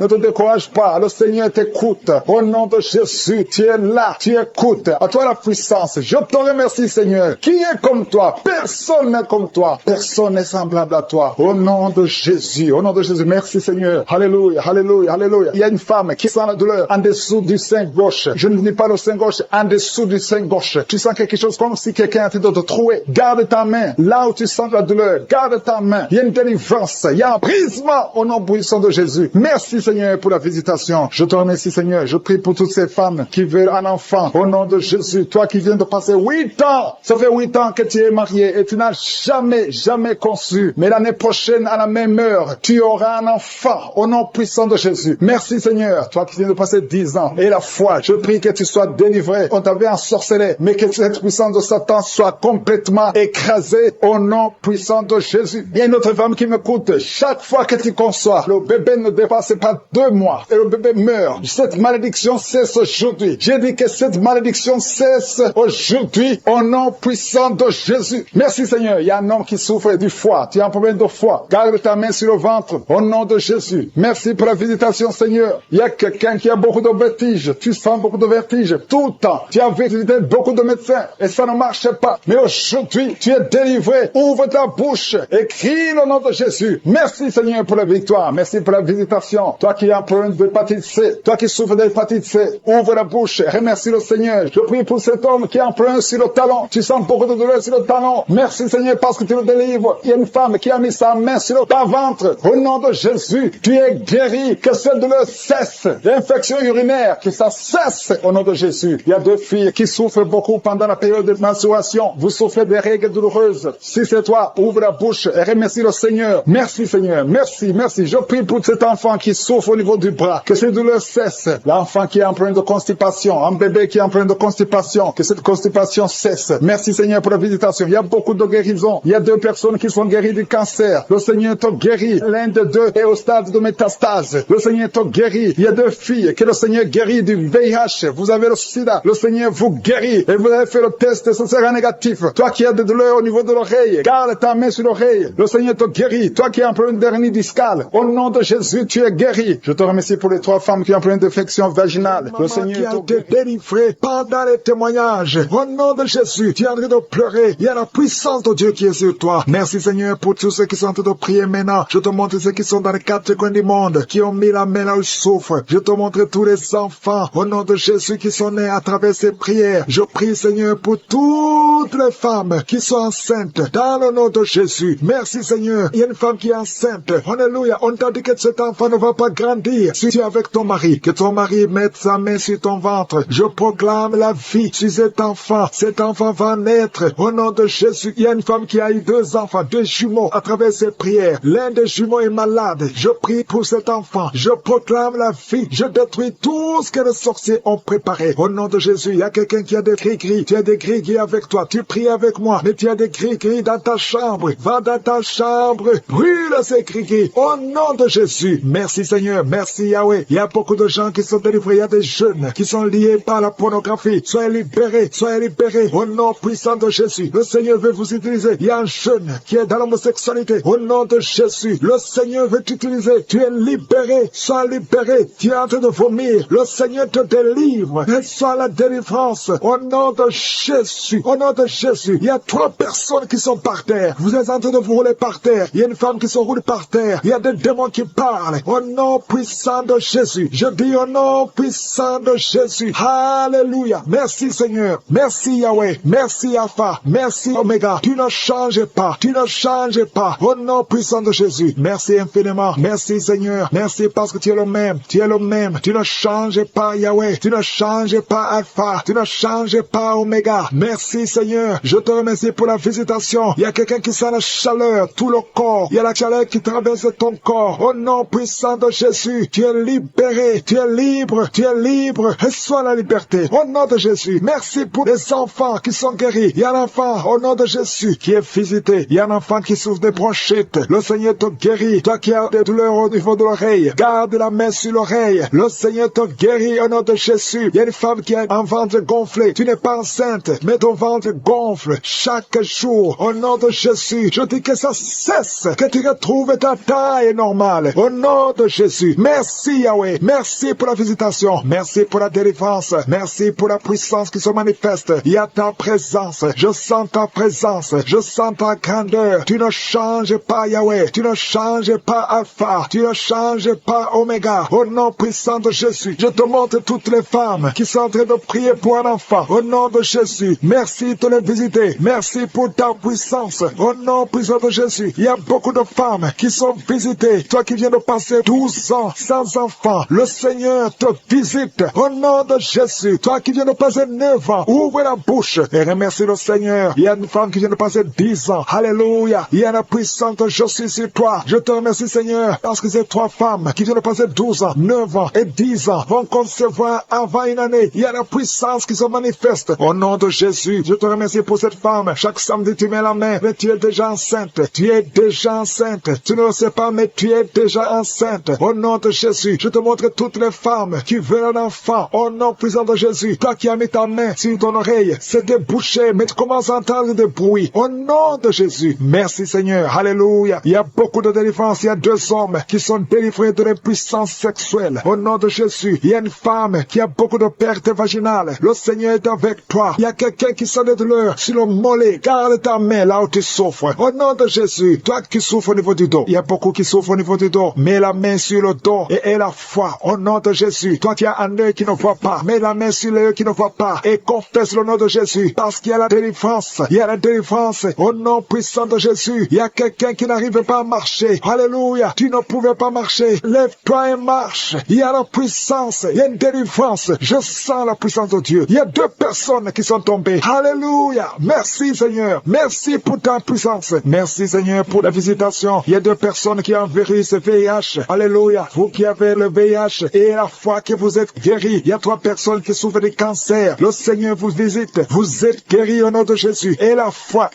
Speaker 2: Ne te décourage pas. Le Seigneur t'écoute. Au nom de Jésus, tu es là. Tu écoutes. À toi la puissance. Je te remercie, Seigneur. Qui est comme toi? Personne n'est comme toi. Personne n'est semblable à toi. Au nom de Jésus. Au nom de Jésus. Merci, Seigneur. Alléluia. Alléluia. Alléluia. Il y a une femme qui sent la douleur en dessous du sein gauche. Je ne dis pas le sein gauche, en dessous du sein gauche. Tu sens quelque chose comme si quelqu'un est en train de te trouer. Garde ta main. Là où tu sens la douleur, garde ta main. Il y a une délivrance. Il y a un brisement au nom puissant de Jésus. Merci, Seigneur, pour la visitation. Je te remercie, Seigneur. Je prie pour toutes ces femmes qui veulent un enfant. Au nom de Jésus. Toi qui viens de passer 8 ans. Ça fait 8 ans que tu es marié et tu n'as jamais conçu. Mais l'année prochaine, à la même heure, tu auras un enfant. Au nom puissant de Jésus. Merci, Seigneur. Toi qui viens de passer 10 ans. Et la foi. Je prie que tu sois délivré. On t'avait ensorcelé. Mais que cette puissance de Satan soit complètement écrasée. Au nom puissant de Jésus. Il y a une autre femme qui m'écoute. Chaque fois que tu conçois, le bébé ne dépasse pas 2 mois. Et le bébé meurt. Cette malédiction cesse aujourd'hui. J'ai dit que cette malédiction cesse aujourd'hui. Au nom puissant de Jésus. Merci Seigneur. Il y a un homme qui souffre du foie. Tu as un problème de foie. Garde ta main sur le ventre. Au nom de Jésus. Merci pour la visitation Seigneur. Il y a quelqu'un qui a beaucoup de vertiges. Tu sens beaucoup de vertiges. Tout le temps. Tu as visité beaucoup de médecins. Et ça ne marche pas. Mais aujourd'hui, tu es délivré. Ouvre ta bouche. Et crie le nom de Jésus. Merci Seigneur pour la victoire. Merci pour la visitation. Toi qui as un problème d'hépatite C. Toi qui souffres d'hépatite C. Ouvre la bouche. Remercie le Seigneur. Je prie pour cet homme qui a un problème sur le talon. Tu sens beaucoup de douleur sur le talon. Merci Seigneur parce que tu le délivres. Il y a une femme qui a mis sa main sur le ventre. Au nom de Jésus, tu es guéri. Que cette douleur cesse. L'infection urinaire, que ça cesse au nom de Jésus. Il y a 2 filles qui souffrent beaucoup pendant la période de menstruation. vous souffrez des règles douloureuses. Si c'est toi, ouvre la bouche et remercie le Seigneur. Merci Seigneur, merci, merci. Je prie pour cet enfant qui souffre au niveau du bras, que ces douleurs cessent. L'enfant qui est en train de constipation, un bébé qui est en train de constipation, que cette constipation cesse. Merci Seigneur pour la visitation. Il y a beaucoup de guérisons. Il y a 2 personnes qui sont guéries du cancer. Le Seigneur te guérit. L'un de 2 est au stade de métastase. Le Seigneur te guérit. Il y a 2 filles que le Seigneur guérit du VIH. Vous avez le sida. Le Seigneur vous guérit. Et vous avez fait le test, ce sera négatif. Toi qui as des douleurs au niveau de l'oreille, garde ta main sur l'oreille. Le Seigneur te guérit. Toi qui as un problème d'hernie discale, au nom de Jésus, tu es guéri. Je te remercie pour les 3 femmes qui ont un problème d'infection vaginale. Le Seigneur te délivré pendant les témoignages. Au nom de Jésus, tu es en train de pleurer. Il y a la puissance de Dieu qui est sur toi. Merci Seigneur pour tous ceux qui sont en train de prier maintenant. Je te montre ceux qui sont dans les 4 coins du monde, qui ont mis la main là où ils souffrent. Je te montre tous les enfants, au nom de Jésus, qui sont nés à travers ces prières. Je prie Seigneur pour toutes les femmes qui sont enceintes, dans le nom de Jésus. Merci Seigneur. Il y a une femme qui est enceinte. Alléluia. On t'a dit que cet enfant ne va pas grandir. Si tu es avec ton mari, que ton mari mette sa main sur ton ventre. Je proclame la vie sur cet enfant. Cet enfant va naître. Au nom de Jésus. Il y a une femme qui a eu 2 enfants, 2 jumeaux à travers ses prières. L'un des jumeaux est malade. Je prie pour cet enfant. Je proclame la vie. Je détruis tout ce que les sorciers ont préparé. Au nom de Jésus, il y a quelqu'un qui a des gris-gris. Tu as des gris-gris avec toi. Tu pries avec moi. Mais tu as des gris-gris dans ta chambre. Va dans ta chambre. Brûle ces gris-gris. Au nom de Jésus. Merci Seigneur. Merci Yahweh. Il y a beaucoup de gens qui sont délivrés. Il y a des jeunes qui sont liés par la pornographie. Soyez libérés. Soyez libérés. Au nom puissant de Jésus. Le Seigneur veut vous utiliser. Il y a un jeune qui est dans l'homosexualité. Au nom de Jésus. Le Seigneur veut t'utiliser. Tu es libéré. Sois libéré. Tu es en train de vomir. Le Seigneur te délivre. Et sois la délivrance. Au nom de Jésus. Au nom de Jésus. Il y a 3 personnes qui sont par terre. Vous êtes en train de vous rouler par terre. Il y a une femme qui se roule par terre. Il y a des démons qui parlent. Au nom puissant de Jésus. Je dis au nom puissant de Jésus. Alléluia. Merci Seigneur. Merci Yahweh. Merci Alpha. Merci Oméga. Tu ne changes pas. Tu ne changes pas. Au nom puissant de Jésus. Merci infiniment. Merci Seigneur. Merci parce que tu es le même. Tu es le même. Tu ne changes pas Yahweh. Tu ne changes pas Alpha. Tu ne changes pas Oméga. Merci Seigneur. Je te remercie pour la visitation. Il y a quelqu'un qui sent la chaleur. Tout le corps. Il y a la chaleur qui traverse ton corps. Au nom puissant de Jésus. Tu es libéré. Tu es libre. Tu es libre. Reçois la liberté. Au nom de Jésus. Merci pour les enfants qui sont guéris. Il y a un enfant au nom de Jésus qui est visité. Il y a un enfant qui souffre de bronchite. Le Seigneur te guérit. Toi qui as des douleurs au niveau de l'oreille, garde la main sur l'oreille. Le Seigneur te guérit au nom de Jésus. Il y a une femme qui a un ventre gonflé. Tu n'es pas enceinte, mais ton ventre gonfle chaque jour. Au nom de Jésus, je dis que ça cesse, que tu retrouves ta taille normale. Au nom de Jésus. Merci Yahweh. Merci pour la visitation. Merci pour la délivrance. Merci pour la puissance qui se manifeste. Il y a ta présence. Je sens ta présence. Je sens ta grandeur. Tu ne changes pas Yahweh. Tu ne changes pas Alpha. Tu ne changes pas Oméga. Au nom puissant de Jésus, je te montre toutes les femmes qui sont en train de prier pour un enfant. Au nom de Jésus, merci de les visiter. Merci pour ta puissance. Au nom puissant de Jésus, il y a beaucoup de femmes qui sont visitées. Toi qui viens de passer 12 ans sans enfant, le Seigneur te visite. Au nom de Jésus, toi qui viens de passer 9 ans, ouvre la bouche et remercie le Seigneur. Il y a une femme qui vient de passer 10 ans. Alléluia. Il y a la puissance de Jésus sur toi. Je te remercie Seigneur parce que ces 3 femmes qui viennent de passer 12 ans, 9 ans et 10 ans vont concevoir avant une année. Il y a la puissance qui se manifeste. Au nom de Jésus, je te remercie pour cette femme. Chaque samedi tu mets la main, mais tu es déjà enceinte. Tu es déjà enceinte. Tu ne le sais pas, mais tu es déjà enceinte. Au nom de Jésus, je te montre toutes les femmes qui veulent un enfant. Au nom puissant de Jésus, toi qui as mis ta main sur ton oreille, c'est débouché, mais tu commences à entendre des bruits. Au nom de Jésus, merci Seigneur. Alléluia. Il y a beaucoup de délivrance. Il y a 2 hommes qui sont délivrés de l'impuissance sexuelle. Au nom de Jésus, il y a une femme qui a beaucoup de pertes vaginales. Le Seigneur est avec toi. Il y a quelqu'un qui sent des douleurs sur le mollet. Garde ta main là où tu souffres. Au nom de Jésus, toi qui souffres au niveau du dos, il y a beaucoup qui souffrent au niveau du dos. Mets la main sur le dos et aie la foi. Au nom de Jésus, toi qui as un œil qui ne voit pas, mets la main sur l'œil qui ne voit pas et confesse le nom de Jésus parce qu'il y a la délivrance. Il y a la délivrance. Au nom puissant de Jésus, il y a quelqu'un qui n'arrive pas à marcher. Alléluia. Tu ne pouvais pas marcher. Lève-toi et marche. Il y a la puissance. Il y a une délivrance. Je sens la puissance de Dieu. Il y a 2 personnes qui sont tombées. Alléluia. Alléluia. Merci Seigneur. Merci pour ta puissance. Merci Seigneur pour la visitation. Il y a 2 personnes qui ont guéri ce VIH. Alléluia. Vous qui avez le VIH et la foi que vous êtes guéris. Il y a 3 personnes qui souffrent de cancer. Le Seigneur vous visite. Vous êtes guéris au nom de Jésus. Et la foi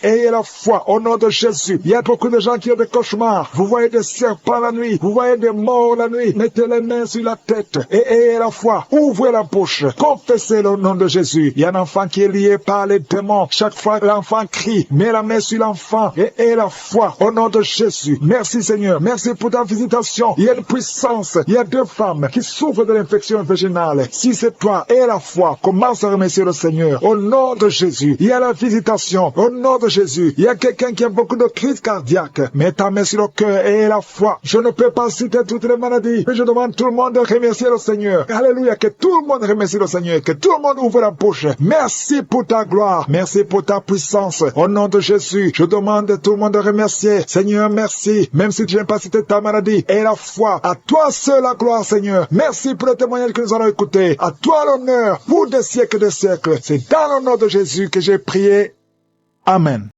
Speaker 2: au nom de Jésus. Il y a beaucoup de gens qui ont des cauchemars. Vous voyez des serpents la nuit. Vous voyez des morts la nuit. Mettez les mains sur la tête. Et ayez la foi. Ouvrez la bouche. Confessez le nom de Jésus. Il y a un enfant qui est lié par les démons. Chaque fois que l'enfant crie, mets la main sur l'enfant et ayez la foi au nom de Jésus. Merci Seigneur. Merci pour ta visitation. Il y a une puissance. Il y a 2 femmes qui souffrent de l'infection vaginale. Si c'est toi, aie la foi. Commence à remercier le Seigneur. Au nom de Jésus. Il y a la visitation. Au nom de Jésus. Il y a quelqu'un qui a beaucoup de crises cardiaques. Mets ta main sur le cœur et aie la foi. Je ne peux pas citer toutes les maladies, mais je demande tout le monde de remercier le Seigneur. Alléluia. Que tout le monde remercie le Seigneur. Que tout le monde ouvre la bouche. Merci pour ta gloire. Merci pour ta puissance. Au nom de Jésus, je demande à tout le monde de remercier. Seigneur, merci. Même si tu n'as pas cité ta maladie, aie la foi. À toi seul la gloire, Seigneur. Merci pour le témoignage que nous allons écouter. À toi l'honneur pour des siècles et des siècles. C'est dans le nom de Jésus que j'ai prié. Amen.